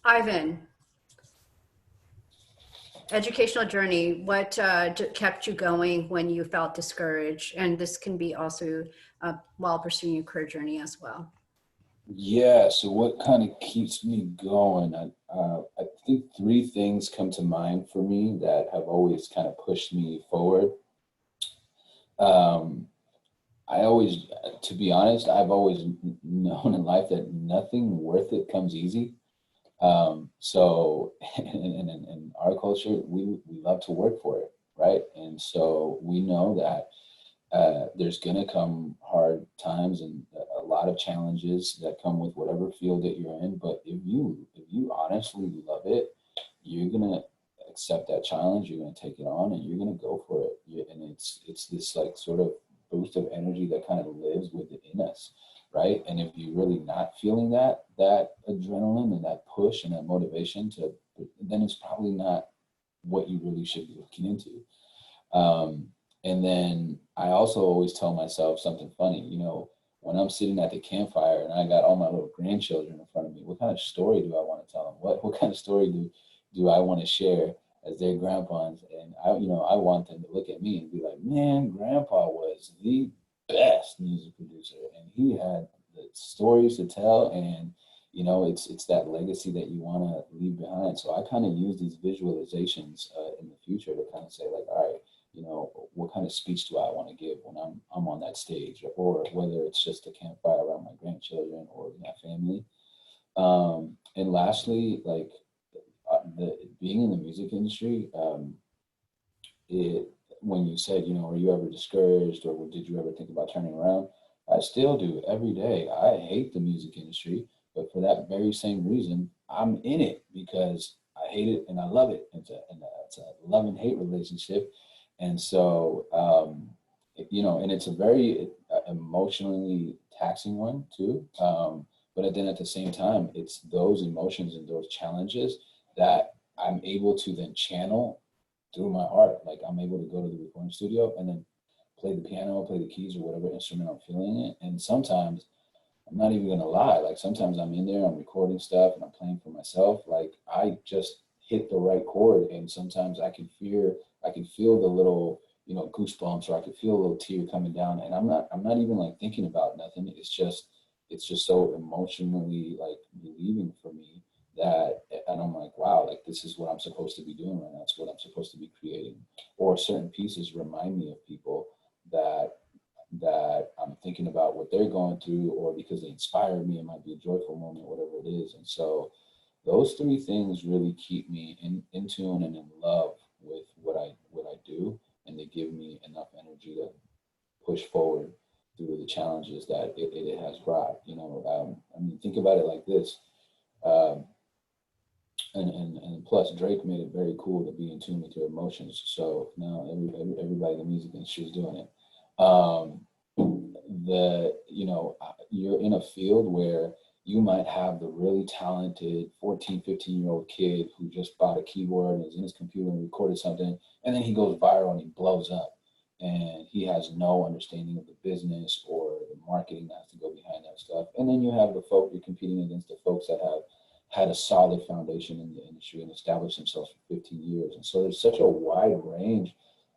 Speaker 1: Ivan, educational journey, what kept you going when you felt discouraged? And this can be also while pursuing your career journey as well.
Speaker 18: Yeah, so what kind of keeps me going? I think three things come to mind for me that have always kind of pushed me forward. To be honest, I've always known in life that nothing worth it comes easy. So in our culture, we love to work for it, right? And so we know that there's gonna come hard times and a lot of challenges that come with whatever field that you're in. But if you honestly love it, you're gonna accept that challenge. You're gonna take it on, and you're gonna go for it. And it's this like sort of boost of energy that kind of lives within us, right? And if you're really not feeling that adrenaline and that push and that motivation then it's probably not what you really should be looking into. And then I also always tell myself something funny, when I'm sitting at the campfire and I got all my little grandchildren in front of me, what kind of story do I want to tell them? What kind of story do I want to share as their grandpas? And I want them to look at me and be like, man, grandpa was the best music producer and he had the stories to tell, and it's that legacy that you want to leave behind. So I kind of use these visualizations in the future to kind of say like, all right, what kind of speech do I want to give when I'm on that stage, or whether it's just a campfire around my grandchildren or my family. And lastly, like being in the music industry, when you said, are you ever discouraged or did you ever think about turning around? I still do every day. I hate the music industry, but for that very same reason, I'm in it because I hate it and I love it. It's a love and hate relationship. And so, and it's a very emotionally taxing one too. But then at the same time, it's those emotions and those challenges that I'm able to then channel through my art. Like I'm able to go to the recording studio and then play the piano, play the keys or whatever instrument I'm feeling it. And sometimes, I'm not even gonna lie, like sometimes I'm in there, I'm recording stuff and I'm playing for myself. Like I just hit the right chord. And sometimes I can feel the little, you know, goosebumps, or I could feel a little tear coming down, and I'm not even like thinking about nothing. It's just so emotionally like relieving for me that, and I'm like, wow, like this is what I'm supposed to be doing right now. It's what I'm supposed to be creating. Or certain pieces remind me of people that I'm thinking about what they're going through, or because they inspired me, it might be a joyful moment, whatever it is. And so those three things really keep me in tune and in love with what I do, and they give me enough energy to push forward through the challenges that it has brought. You know, I mean, think about it like this. Um, and plus, Drake made it very cool to be in tune with your emotions. So now everybody in the music industry is doing it. You know, you're in a field where you might have the really talented 14, 15-year-old kid who just bought a keyboard and is in his computer and recorded something, and then he goes viral and he blows up, and he has no understanding of the business or the marketing that has to go behind that stuff. And then you have you're competing against the folks that have had a solid foundation in the industry and established themselves for 15 years. And so there's such a wide range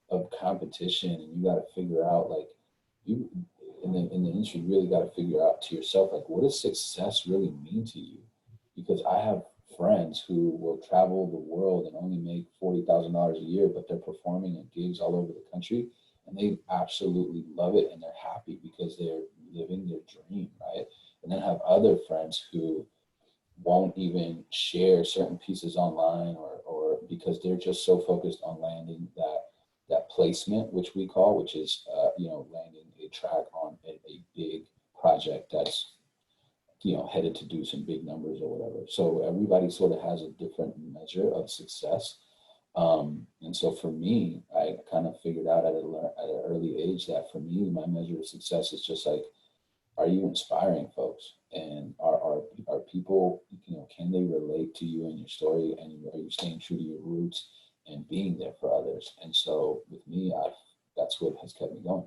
Speaker 18: of competition, and you got to figure out, like, you in the industry really got to figure out to yourself, like, what does success really mean to you? Because I have friends who will travel the world and only make $40,000 a year, but they're performing at gigs all over the country, and they absolutely love it, and they're happy because they're living their dream, right? And then I have other friends who won't even share certain pieces online, or because they're just so focused on landing that placement, which we call, which is you know, landing a track on a big project that's, you know, headed to do some big numbers or whatever. So everybody sort of has a different measure of success. And so for me, I kind of figured out at an early age that for me, my measure of success is just like, are you inspiring folks? And are people, you know, can they relate to you and your story? And are you staying true to your roots and being there for others? And so with me, that's what has kept me going.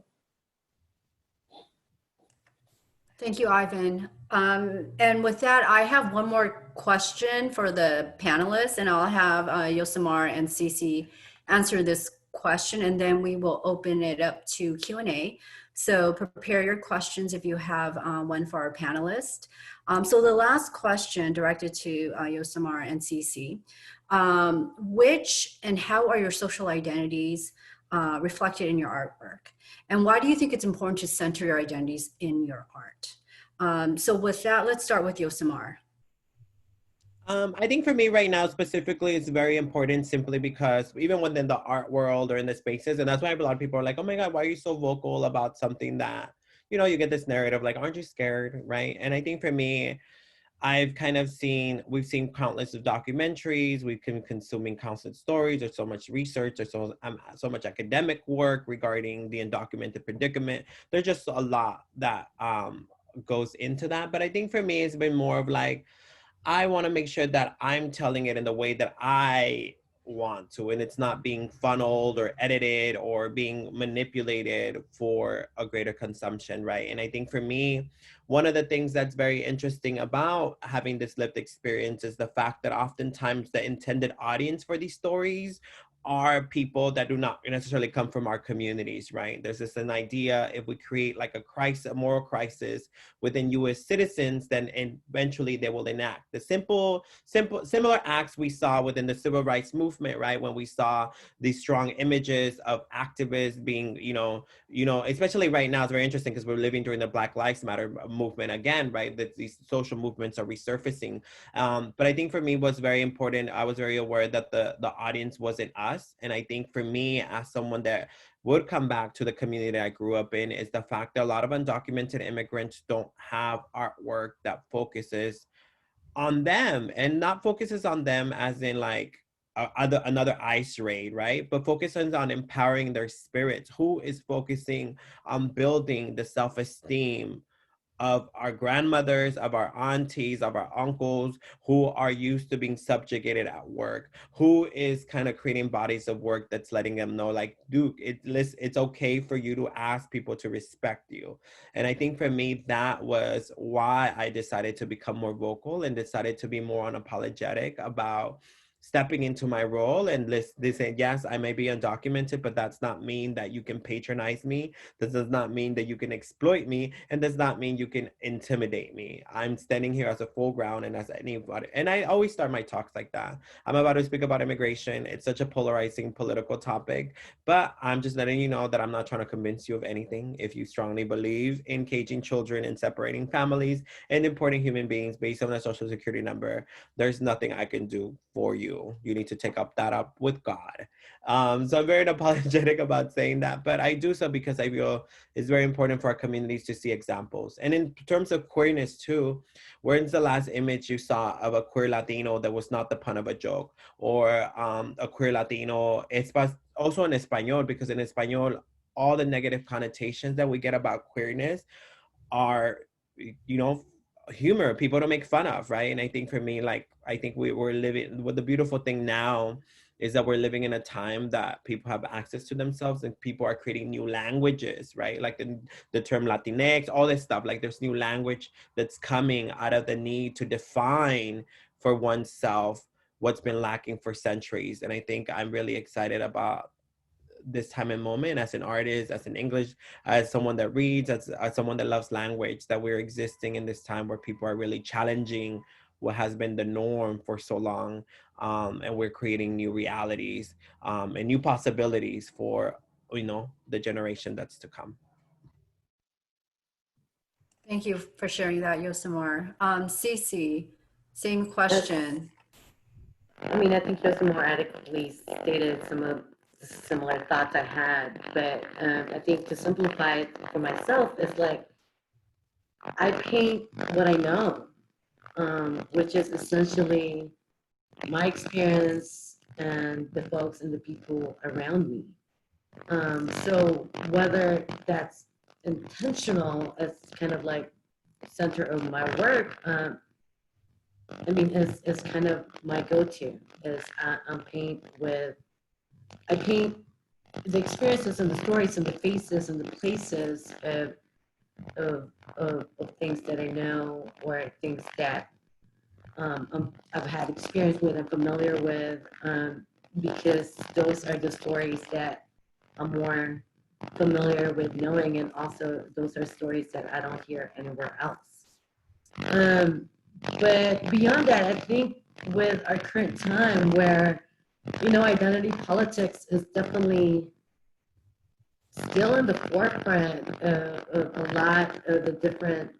Speaker 1: Thank you, Ivan. And with that, I have one more question for the panelists, and I'll have Yosemar and Cece answer this question, and then we will open it up to Q&A. So prepare your questions if you have one for our panelists. So the last question directed to Yosemar and Cece, which and how are your social identities reflected in your artwork? And why do you think it's important to center your identities in your art? So with that, let's start with Yosemar.
Speaker 16: I think for me right now specifically, it's very important simply because even within the art world or in the spaces, and that's why a lot of people are like, oh my God, why are you so vocal about something that, you know, you get this narrative like, aren't you scared, right? And I think for me, I've kind of we've seen countless of documentaries, we've been consuming countless stories, there's so much research, there's so much academic work regarding the undocumented predicament. There's just a lot that goes into that. But I think for me, it's been more of like, I want to make sure that I'm telling it in the way that I want to, and it's not being funneled or edited or being manipulated for a greater consumption, right? And I think for me, one of the things that's very interesting about having this lived experience is the fact that oftentimes the intended audience for these stories are people that do not necessarily come from our communities, right? There's this an idea, if we create like a moral crisis within U.S. citizens, then eventually they will enact the similar acts we saw within the civil rights movement, right? When we saw these strong images of activists being, you know, especially right now, it's very interesting because we're living during the Black Lives Matter movement again, right? That these social movements are resurfacing. But I think for me, what's very important, I was very aware that the audience wasn't us. And I think for me, as someone that would come back to the community I grew up in, is the fact that a lot of undocumented immigrants don't have artwork that focuses on them, and not focuses on them as in like another ICE raid, right? But focuses on empowering their spirits. Who is focusing on building the self-esteem of our grandmothers, of our aunties, of our uncles who are used to being subjugated at work, who is kind of creating bodies of work that's letting them know, like, Duke, it's okay for you to ask people to respect you. And I think for me, that was why I decided to become more vocal and decided to be more unapologetic about stepping into my role and they say, yes, I may be undocumented, but that's not mean that you can patronize me. This does not mean that you can exploit me, and does not mean you can intimidate me. I'm standing here as a full ground and as anybody. And I always start my talks like that. I'm about to speak about immigration. It's such a polarizing political topic, but I'm just letting you know that I'm not trying to convince you of anything. If you strongly believe in caging children and separating families and importing human beings based on a social security number, there's nothing I can do for you. You need to take that up with God. So I'm very unapologetic about saying that, but I do so because I feel it's very important for our communities to see examples. And in terms of queerness too, where's the last image you saw of a queer Latino that was not the pun of a joke, or a queer Latino, also in Espanol, because in Espanol, all the negative connotations that we get about queerness are, humor, people to make fun of, right? And I think for me, like, I think we're living, well, the beautiful thing now is that we're living in a time that people have access to themselves and people are creating new languages, right? Like the term Latinx, all this stuff, like there's new language that's coming out of the need to define for oneself what's been lacking for centuries. And I think I'm really excited about this time and moment as an artist, as an English, as someone that reads, as someone that loves language, that we're existing in this time where people are really challenging what has been the norm for so long. And we're creating new realities and new possibilities for, the generation that's to come.
Speaker 1: Thank you for sharing that, Yosemar. Cece, same question.
Speaker 17: I mean, I think Yosemar adequately stated some of the similar thoughts I had, but I think to simplify it for myself, it's like I paint what I know, which is essentially my experience and the folks and the people around me. So whether that's intentional as kind of like center of my work, I mean, it's kind of my go-to is I paint the experiences and the stories and the faces and the places of things that I know or things that I've had experience with and familiar with, because those are the stories that I'm more familiar with knowing, and also those are stories that I don't hear anywhere else. But beyond that, I think with our current time where, identity politics is definitely still in the forefront of a lot of the different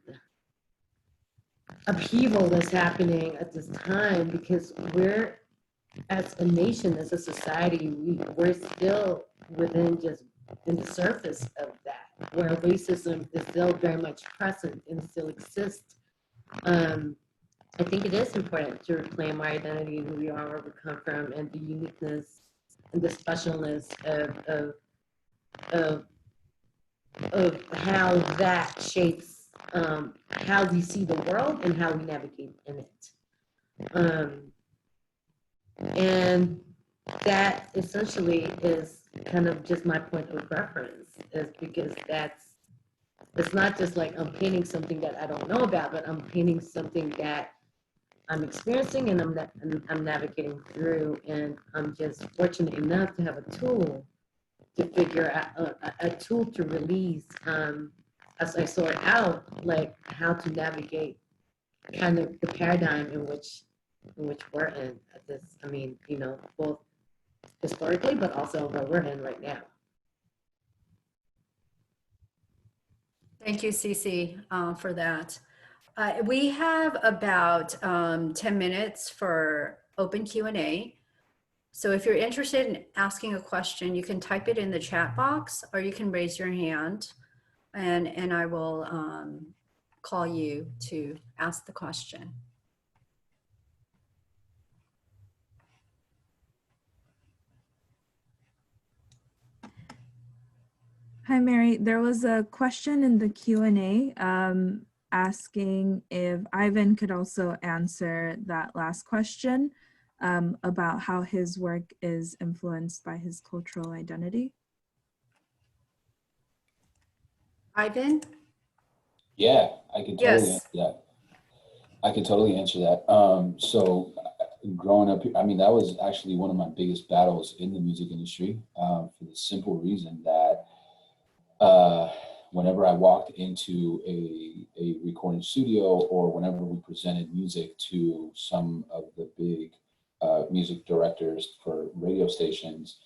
Speaker 17: upheaval that's happening at this time, because we're, as a nation, as a society, we're still within just in the surface of that, where racism is still very much present and still exists. I think it is important to reclaim our identity, who we are, where we come from, and the uniqueness and the specialness of how that shapes how we see the world and how we navigate in it. And that essentially is kind of just my point of reference, is because it's not just like I'm painting something that I don't know about, but I'm painting something that I'm experiencing and I'm navigating through, and I'm just fortunate enough to have a tool to figure out, a tool to release as I sort out like how to navigate kind of the paradigm in which we're in at this. I mean, both historically, but also where we're in right now.
Speaker 1: Thank you, Cece, for that. We have about 10 minutes for open Q&A. So if you're interested in asking a question, you can type it in the chat box, or you can raise your hand, and I will call you to ask the question.
Speaker 4: Hi, Mary. There was a question in the Q&A asking if Ivan could also answer that last question about how his work is influenced by his cultural identity.
Speaker 1: Ivan?
Speaker 18: Yeah, I can totally answer that. I can totally answer that. So growing up, I mean, that was actually one of my biggest battles in the music industry, for the simple reason that whenever I walked into a recording studio, or whenever we presented music to some of the big music directors for radio stations,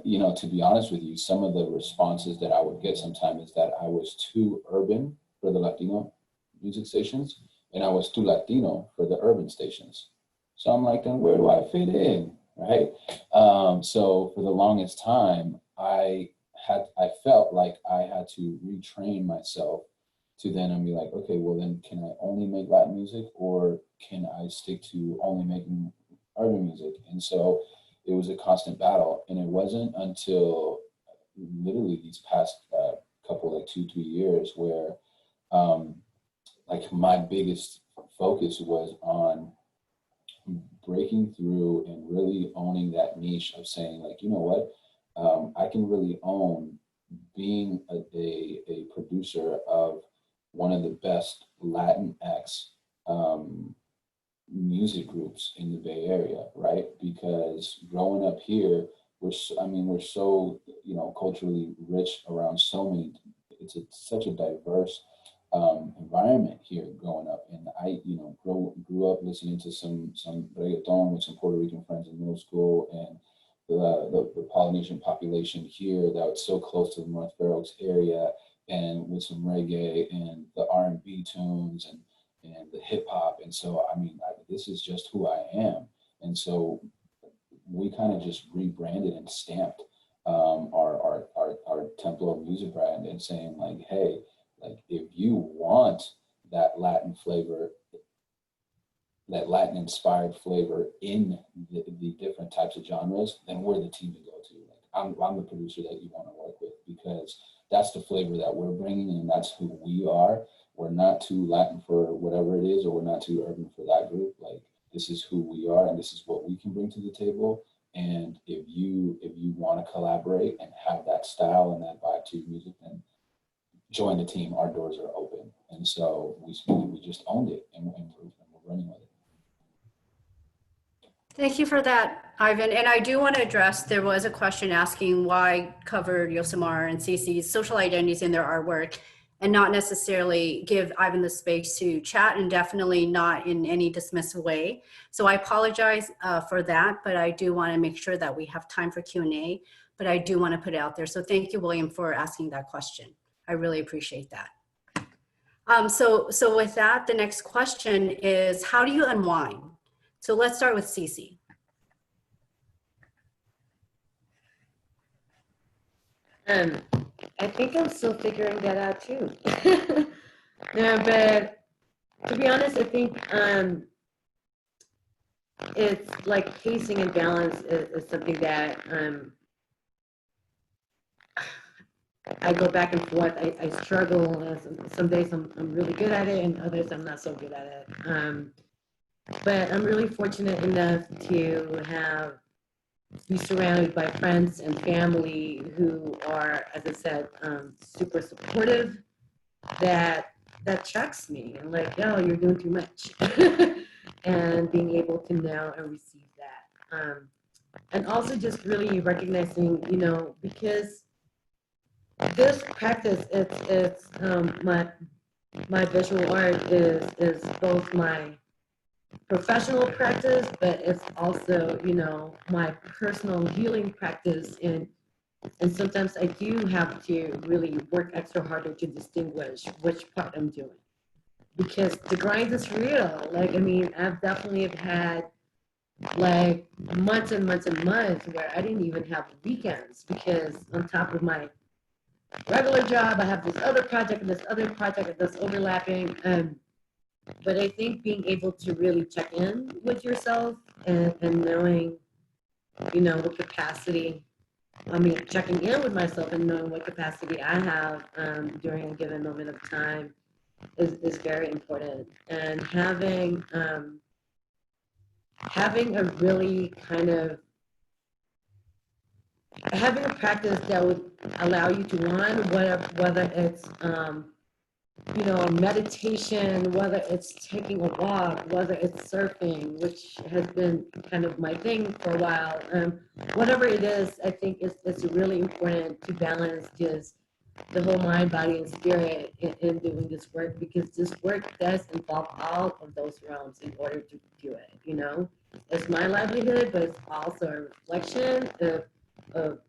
Speaker 18: you know, to be honest with you, some of the responses that I would get sometimes is that I was too urban for the Latino music stations, and I was too Latino for the urban stations. So I'm like, then where do I fit in, right? So for the longest time, I felt like I had to retrain myself to then be like, okay, well then can I only make Latin music, or can I stick to only making urban music? And so it was a constant battle. And it wasn't until literally these past couple, like 2-3 years, where like my biggest focus was on breaking through and really owning that niche of saying, like, you know what, I can really own being a producer of one of the best Latinx music groups in the Bay Area, right? Because growing up here, we're so, you know, culturally rich around so many, such a diverse environment here growing up. And I, you know, grew up listening to some reggaeton with some Puerto Rican friends in middle school, and the Polynesian population here that's so close to the North Fair Oaks area, and with some reggae and the R&B tunes and the hip hop. And so, I mean, this is just who I am. And so we kind of just rebranded and stamped our Templo music brand, and saying like, hey, like if you want that Latin flavor, that Latin inspired flavor in the different types of genres, then we're the team to go to. Like I'm the producer that you want to work with, because that's the flavor that we're bringing, and that's who we are. We're not too Latin for whatever it is, or we're not too urban for that group. Like this is who we are, and this is what we can bring to the table. And if you want to collaborate and have that style and that vibe to your music, then join the team. Our doors are open. And so we just owned it, and we're running with it.
Speaker 1: Thank you for that, Ivan. And I do want to address, there was a question asking why cover Yosemar and Cece's social identities in their artwork, and not necessarily give Ivan the space to chat, and definitely not in any dismissive way. So I apologize for that, but I do want to make sure that we have time for Q&A, but I do want to put it out there. So thank you, William, for asking that question. I really appreciate that. So with that, the next question is, how do you unwind? So let's start with Cece.
Speaker 17: I think I'm still figuring that out too. Yeah, but to be honest, I think it's like pacing and balance is something that I go back and forth. I struggle. Some days I'm really good at it, and others I'm not so good at it. But I'm really fortunate enough to be surrounded by friends and family who are, as I said, super supportive, that checks me and like, oh, you're doing too much. And being able to know and receive that. And also just really recognizing, you know, because this practice, it's my visual art is both my professional practice, but it's also, you know, my personal healing practice. And sometimes I do have to really work extra harder to distinguish which part I'm doing, because the grind is real. Like, I mean, I've definitely had like months and months and months where I didn't even have weekends, because on top of my regular job, I have this other project and this other project that's overlapping. But I think being able to really check in with yourself and knowing, you know, what capacity, checking in with myself and knowing what capacity I have during a given moment of time is very important. And having a really kind of, having a practice that would allow you to, one, whether it's you know, meditation, whether it's taking a walk, whether it's surfing, which has been kind of my thing for a while. Whatever it is, I think it's really important to balance just the whole mind, body, and spirit in doing this work, because this work does involve all of those realms in order to do it, you know? It's my livelihood, but it's also a reflection of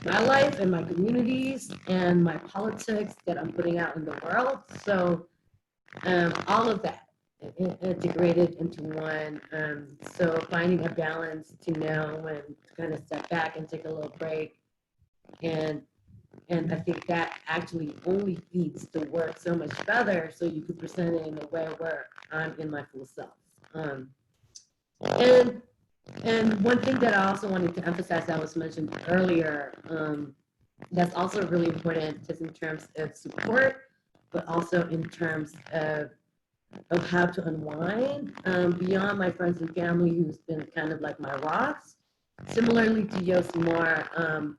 Speaker 17: my life and my communities and my politics that I'm putting out in the world. So all of that integrated into one. So finding a balance to know when to kind of step back and take a little break. And I think that actually only feeds the work so much better, so you can present it in a way where I'm in my full self. And one thing that I also wanted to emphasize that was mentioned earlier, that's also really important, just in terms of support, but also in terms of how to unwind, beyond my friends and family, who's been kind of like my rocks. Similarly to Yosimar,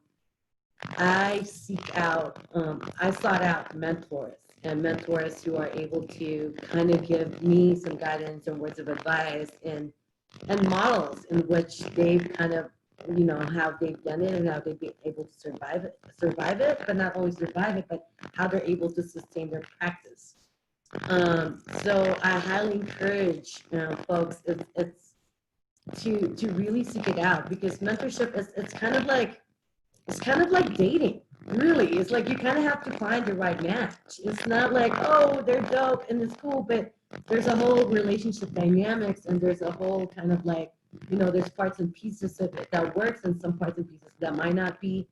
Speaker 17: I sought out mentors, and mentors who are able to kind of give me some guidance and words of advice, and models in which they've kind of, you know, how they've done it and how they've been able to survive it, but not only survive it, but how they're able to sustain their practice. So I highly encourage folks, it's to really seek it out, because mentorship is it's kind of like dating. Really, it's like you kind of have to find the right match. It's not like, oh, they're dope and it's cool, but there's a whole relationship dynamics, and there's a whole kind of like, you know, there's parts and pieces of it that works, and some parts and pieces that might not be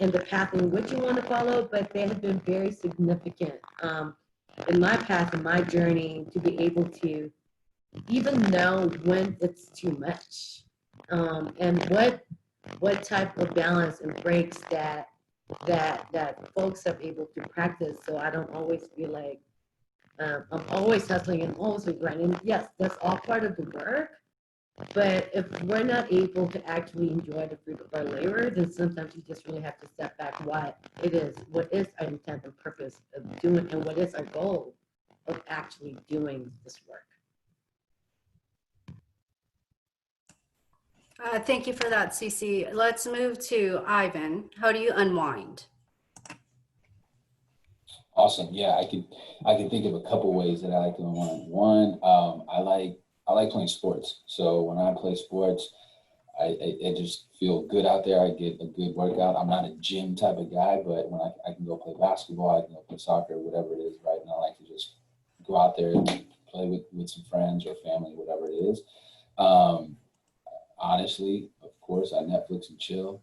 Speaker 17: in the path in which you want to follow, but they have been very significant in my path, in my journey, to be able to even know when it's too much, and what type of balance and breaks that folks are able to practice. So I don't always feel like I'm always hustling and always grinding. Yes, that's all part of the work. But if we're not able to actually enjoy the fruit of our labor, then sometimes you just really have to step back. What is our intent and purpose of doing, and what is our goal of actually doing this work?
Speaker 1: Thank you for that, Cece. Let's move to Ivan. How do you unwind?
Speaker 18: Awesome. Yeah, I could think of a couple ways that I like to unwind. One, I like playing sports. So when I play sports, I just feel good out there. I get a good workout. I'm not a gym type of guy, but when I can go play basketball, I can go play soccer, whatever it is, right? And I like to just go out there and play with some friends or family, whatever it is. Honestly, of course, I Netflix and chill.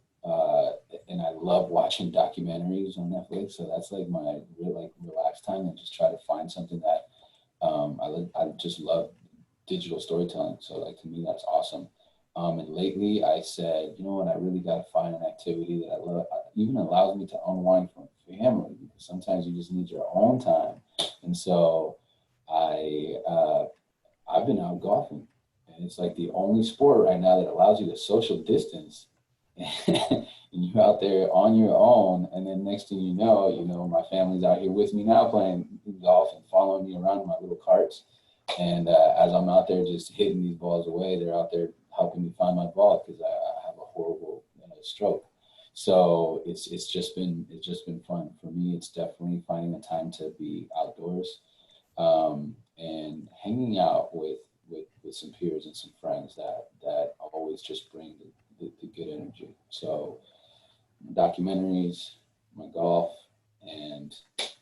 Speaker 18: And I love watching documentaries on Netflix. So that's like my real relaxed time, and just try to find something that I just love digital storytelling. So like, to me, that's awesome. And lately I said, you know what, I really got to find an activity that I love, even allows me to unwind from family, because sometimes you just need your own time. And so I've been out golfing, and it's like the only sport right now that allows you to social distance. And you're out there on your own, and then next thing you know, my family's out here with me now playing golf and following me around in my little carts. And as I'm out there just hitting these balls away, they're out there helping me find my ball, because I have a horrible stroke. So it's just been fun for me. It's definitely finding a time to be outdoors, and hanging out with some peers and some friends that always just bring the good energy. So documentaries, my golf, and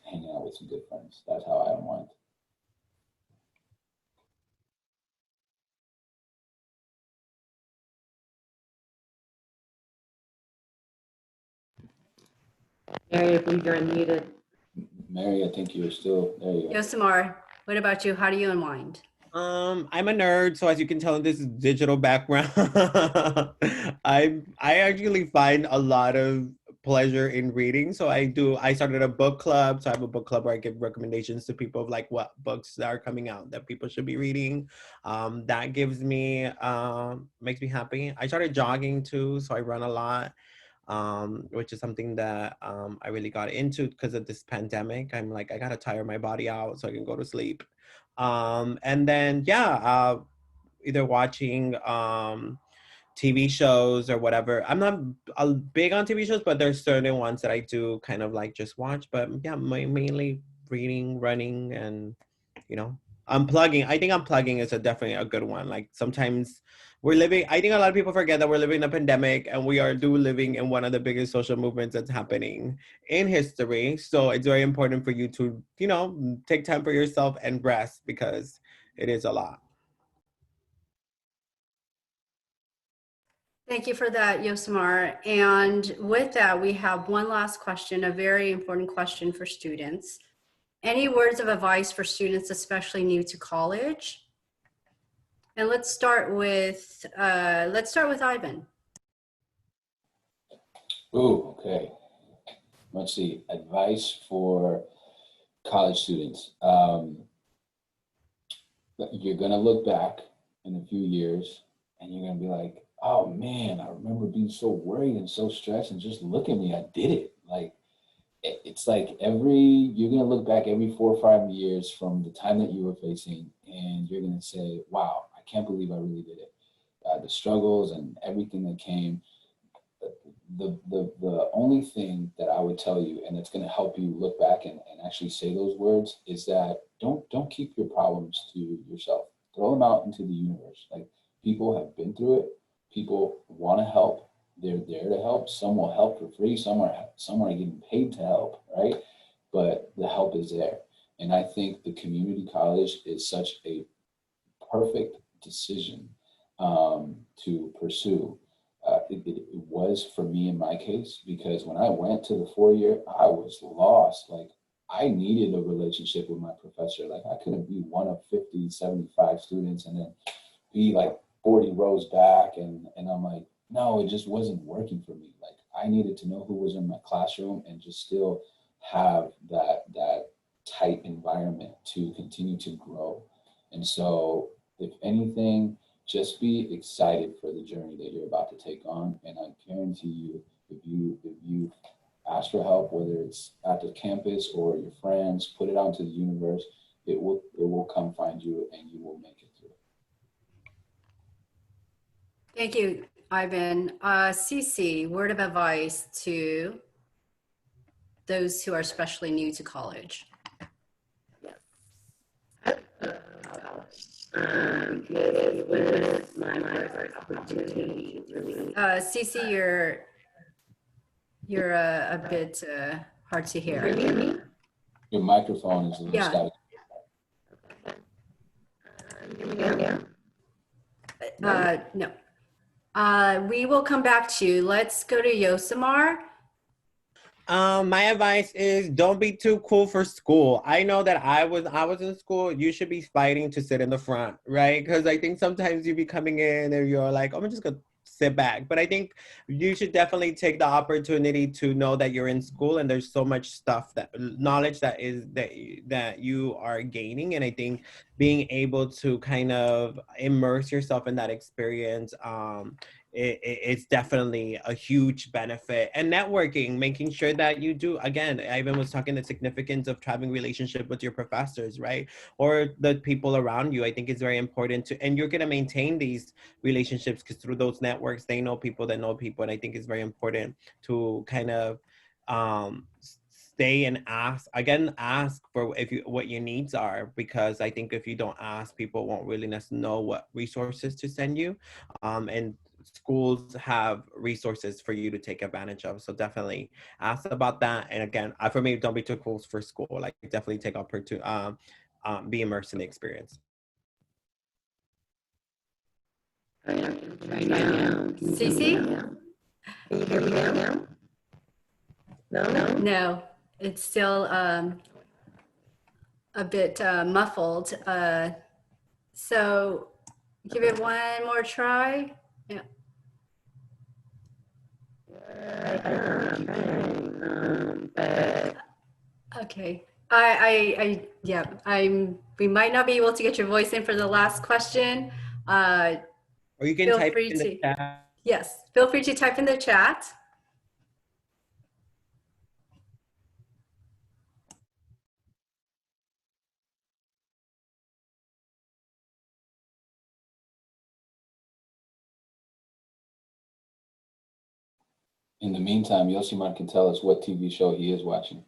Speaker 18: hanging out with some good friends. That's how I unwind.
Speaker 17: Mary, I believe you're unmuted.
Speaker 18: Mary, I think you're still there. You go.
Speaker 1: Yosimar, what about you? How do you unwind?
Speaker 16: I'm a nerd, so as you can tell, this is digital background. I actually find a lot of pleasure in reading. So I started a book club. So I have a book club where I give recommendations to people of like what books that are coming out that people should be reading. That gives me, makes me happy. I started jogging too, so I run a lot. which is something that I really got into because of this pandemic. I'm like, I gotta tire my body out so I can go to sleep. And then, yeah, either watching TV shows or whatever. I'm not big on TV shows, but there's certain ones that I do kind of like just watch. But yeah, mainly reading, running, and unplugging. I think unplugging is definitely a good one. Like sometimes I think a lot of people forget that we're living in a pandemic and we are living in one of the biggest social movements that's happening in history. So it's very important for you to, take time for yourself and rest because it is a lot.
Speaker 1: Thank you for that, Yosemar. And with that, we have one last question, a very important question for students. Any words of advice for students, especially new to college? And let's start with Ivan.
Speaker 18: Ooh, okay. Let's see. Advice for college students. You're gonna look back in a few years and you're gonna be like, oh man, I remember being so worried and so stressed, and just look at me, I did it. Like, it's like you're gonna look back every 4 or 5 years from the time that you were facing, and you're gonna say, wow, I can't believe I really did it. The struggles and everything that came. The only thing that I would tell you, and it's gonna help you look back and actually say those words, is that don't keep your problems to yourself. Throw them out into the universe. Like, people have been through it. People want to help. They're there to help. Some will help for free. Some are getting paid to help, right? But the help is there. And I think the community college is such a perfect decision to pursue. It was for me in my case, because when I went to the 4-year, I was lost. Like, I needed a relationship with my professor. Like, I couldn't be one of 50, 75 students and then be like 40 rows back. And I'm like, no, it just wasn't working for me. Like, I needed to know who was in my classroom and just still have that tight environment to continue to grow. And so, if anything, just be excited for the journey that you're about to take on. And I guarantee you, if you ask for help, whether it's at the campus or your friends, put it out into the universe, it will come find you and you will make it through.
Speaker 1: Thank you, Ivan. Cece, word of advice to those who are especially new to college. Cece, you're a bit hard to hear.
Speaker 18: Can you hear me? Your microphone is a little static.
Speaker 1: No. We will come back to you. Let's go to Yosemar.
Speaker 16: My advice is don't be too cool for school. I know that I was in school. You should be fighting to sit in the front, right? Because I think sometimes you be coming in and you're like, oh, I'm just gonna sit back. But I think you should definitely take the opportunity to know that you're in school and there's so much stuff, knowledge that you are gaining. And I think being able to kind of immerse yourself in that experience, it's definitely a huge benefit. And networking, making sure that you do, again, Ivan was talking the significance of having relationship with your professors, right? Or the people around you. I think it's very important and you're going to maintain these relationships because through those networks, they know people that know people. And I think it's very important to kind of stay and ask for what your needs are, because I think if you don't ask, people won't really necessarily know what resources to send you. And schools have resources for you to take advantage of. So definitely ask about that. And again, for me, don't be too cool for school. Like, definitely take opportunity, be immersed in the experience.
Speaker 1: Cece?
Speaker 17: Can you hear me now?
Speaker 1: No, it's still a bit muffled. So give it one more try. Yeah. Okay. We might not be able to get your voice in for the last question.
Speaker 16: Or you can type in the chat.
Speaker 1: Yes, feel free to type in the chat.
Speaker 18: In the meantime, Yoshimar can tell us what TV show he is watching.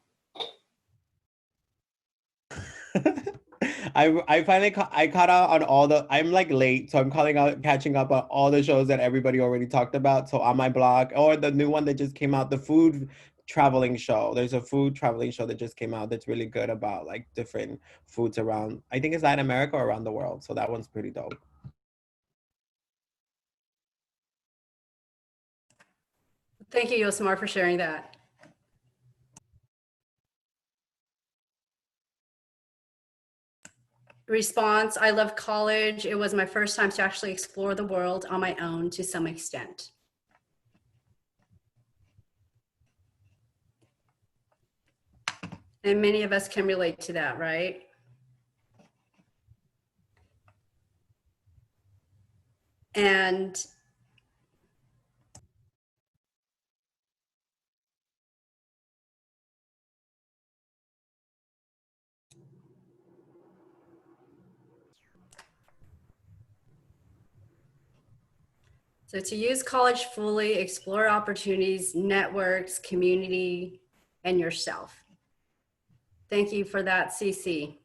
Speaker 16: I finally I caught out on all the. I'm like late, so I'm catching up on all the shows that everybody already talked about. So on my blog, or the new one that just came out, the food traveling show. There's a food traveling show that just came out that's really good about like different foods around. I think it's Latin America or around the world. So that one's pretty dope.
Speaker 1: Thank you, Yosimar, for sharing that. Response, I love college. It was my first time to actually explore the world on my own to some extent. And many of us can relate to that, right? And so to use college fully, explore opportunities, networks, community, and yourself. Thank you for that, CC.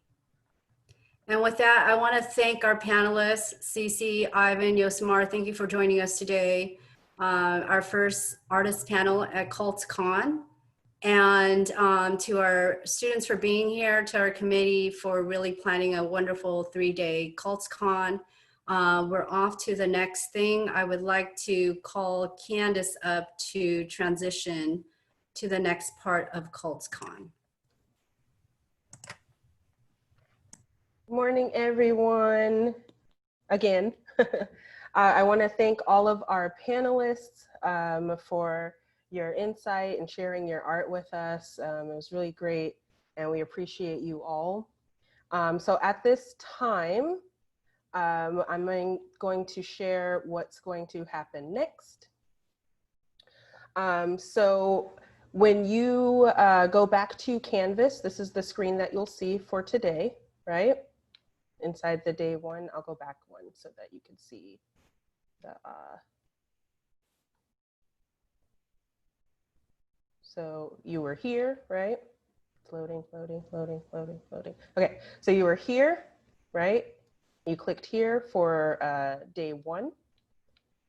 Speaker 1: And with that, I want to thank our panelists, CC, Ivan, Yosimar. Thank you for joining us today. Our first artist panel at Colts-CON. And to our students for being here, to our committee for really planning a wonderful 3-day Colts-CON. We're off to the next thing. I would like to call Candace up to transition to the next part of Colts-CON.
Speaker 7: Good morning, everyone. Again, I want to thank all of our panelists for your insight and sharing your art with us. It was really great, and we appreciate you all. So at this time, I'm going to share what's going to happen next. So when you go back to Canvas, this is the screen that you'll see for today, right? Inside the day one, I'll go back one so that you can see the, so you were here, right? It's loading, loading, loading, loading, loading. Okay, so you were here, right? You clicked here for day one.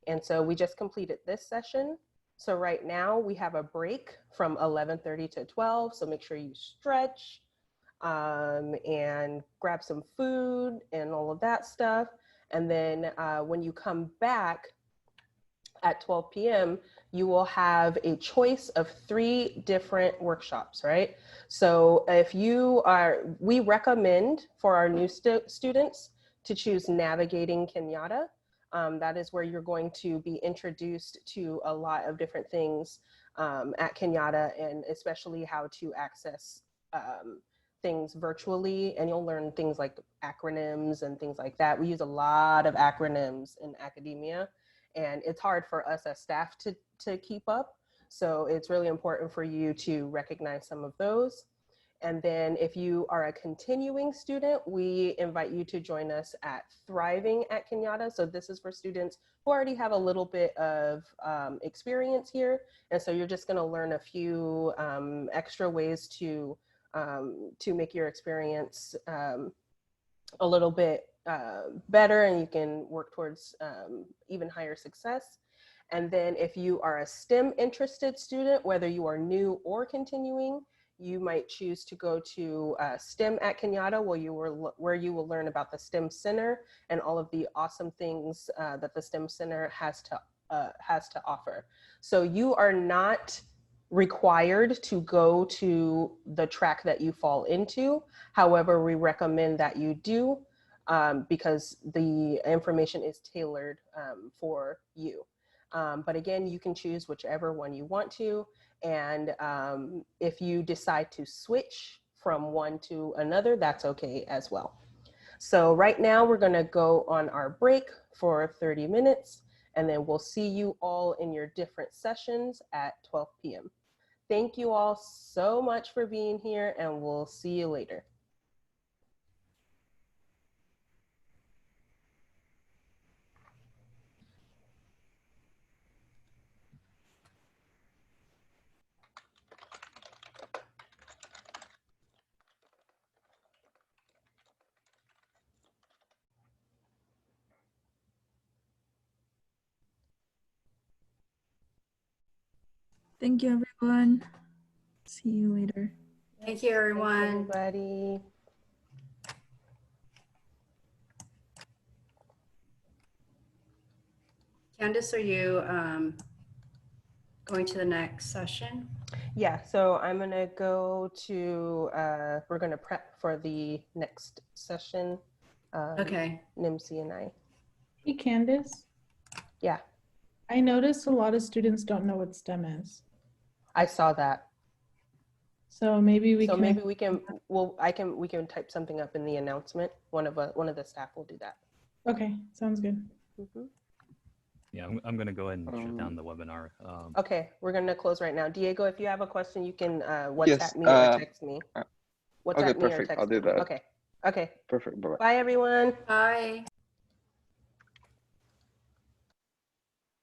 Speaker 7: And so we just completed this session. So right now we have a break from 11:30 to 12. So make sure you stretch and grab some food and all of that stuff. And then when you come back at 12 p.m., you will have a choice of 3 different workshops, right? So if you are, we recommend for our new students to choose Navigating Kenyatta. That is where you're going to be introduced to a lot of different things at Kenyatta, and especially how to access things virtually, and you'll learn things like acronyms and things like that. We use a lot of acronyms in academia, and it's hard for us as staff to keep up. So it's really important for you to recognize some of those. And then if you are a continuing student, we invite you to join us at Thriving at Kenyatta. So this is for students who already have a little bit of experience here. And so you're just gonna learn a few extra ways to make your experience a little bit better, and you can work towards even higher success. And then if you are a STEM interested student, whether you are new or continuing, you might choose to go to STEM at Kenyatta, where you will learn about the STEM Center and all of the awesome things that the STEM Center has to offer. So you are not required to go to the track that you fall into. However, we recommend that you do because the information is tailored for you. But again, you can choose whichever one you want to. And if you decide to switch from one to another, that's okay as well. So right now we're gonna go on our break for 30 minutes, and then we'll see you all in your different sessions at 12 p.m. Thank you all so much for being here, and we'll see you later.
Speaker 4: Thank you, everyone. See you later.
Speaker 1: Thank you, everyone.
Speaker 7: Everybody.
Speaker 1: Candace, are you going to the next session?
Speaker 7: Yeah, so I'm gonna go to, we're gonna prep for the next session.
Speaker 1: Okay.
Speaker 7: Nimsy and I.
Speaker 13: Hey, Candace.
Speaker 7: Yeah.
Speaker 13: I noticed a lot of students don't know what STEM is.
Speaker 7: I saw that.
Speaker 13: So maybe we
Speaker 7: So
Speaker 13: can.
Speaker 7: maybe we can, we can type something up in the announcement. One of the staff will do that.
Speaker 13: Okay, sounds good.
Speaker 7: Mhm.
Speaker 20: Yeah, I'm going to go ahead and shut down the webinar.
Speaker 7: Okay, we're gonna close right now. Diego, if you have a question, you can WhatsApp
Speaker 11: Yes.
Speaker 7: me or text me.
Speaker 11: Okay,
Speaker 7: WhatsApp me or
Speaker 11: perfect. I'll
Speaker 7: text
Speaker 11: do
Speaker 7: me.
Speaker 11: that.
Speaker 7: Okay. Okay.
Speaker 11: Perfect. Bye-bye.
Speaker 7: Bye, everyone.
Speaker 1: Bye.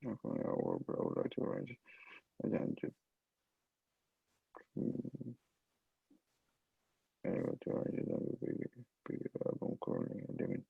Speaker 11: Okay, I would like to arrange again to pick it up on calling.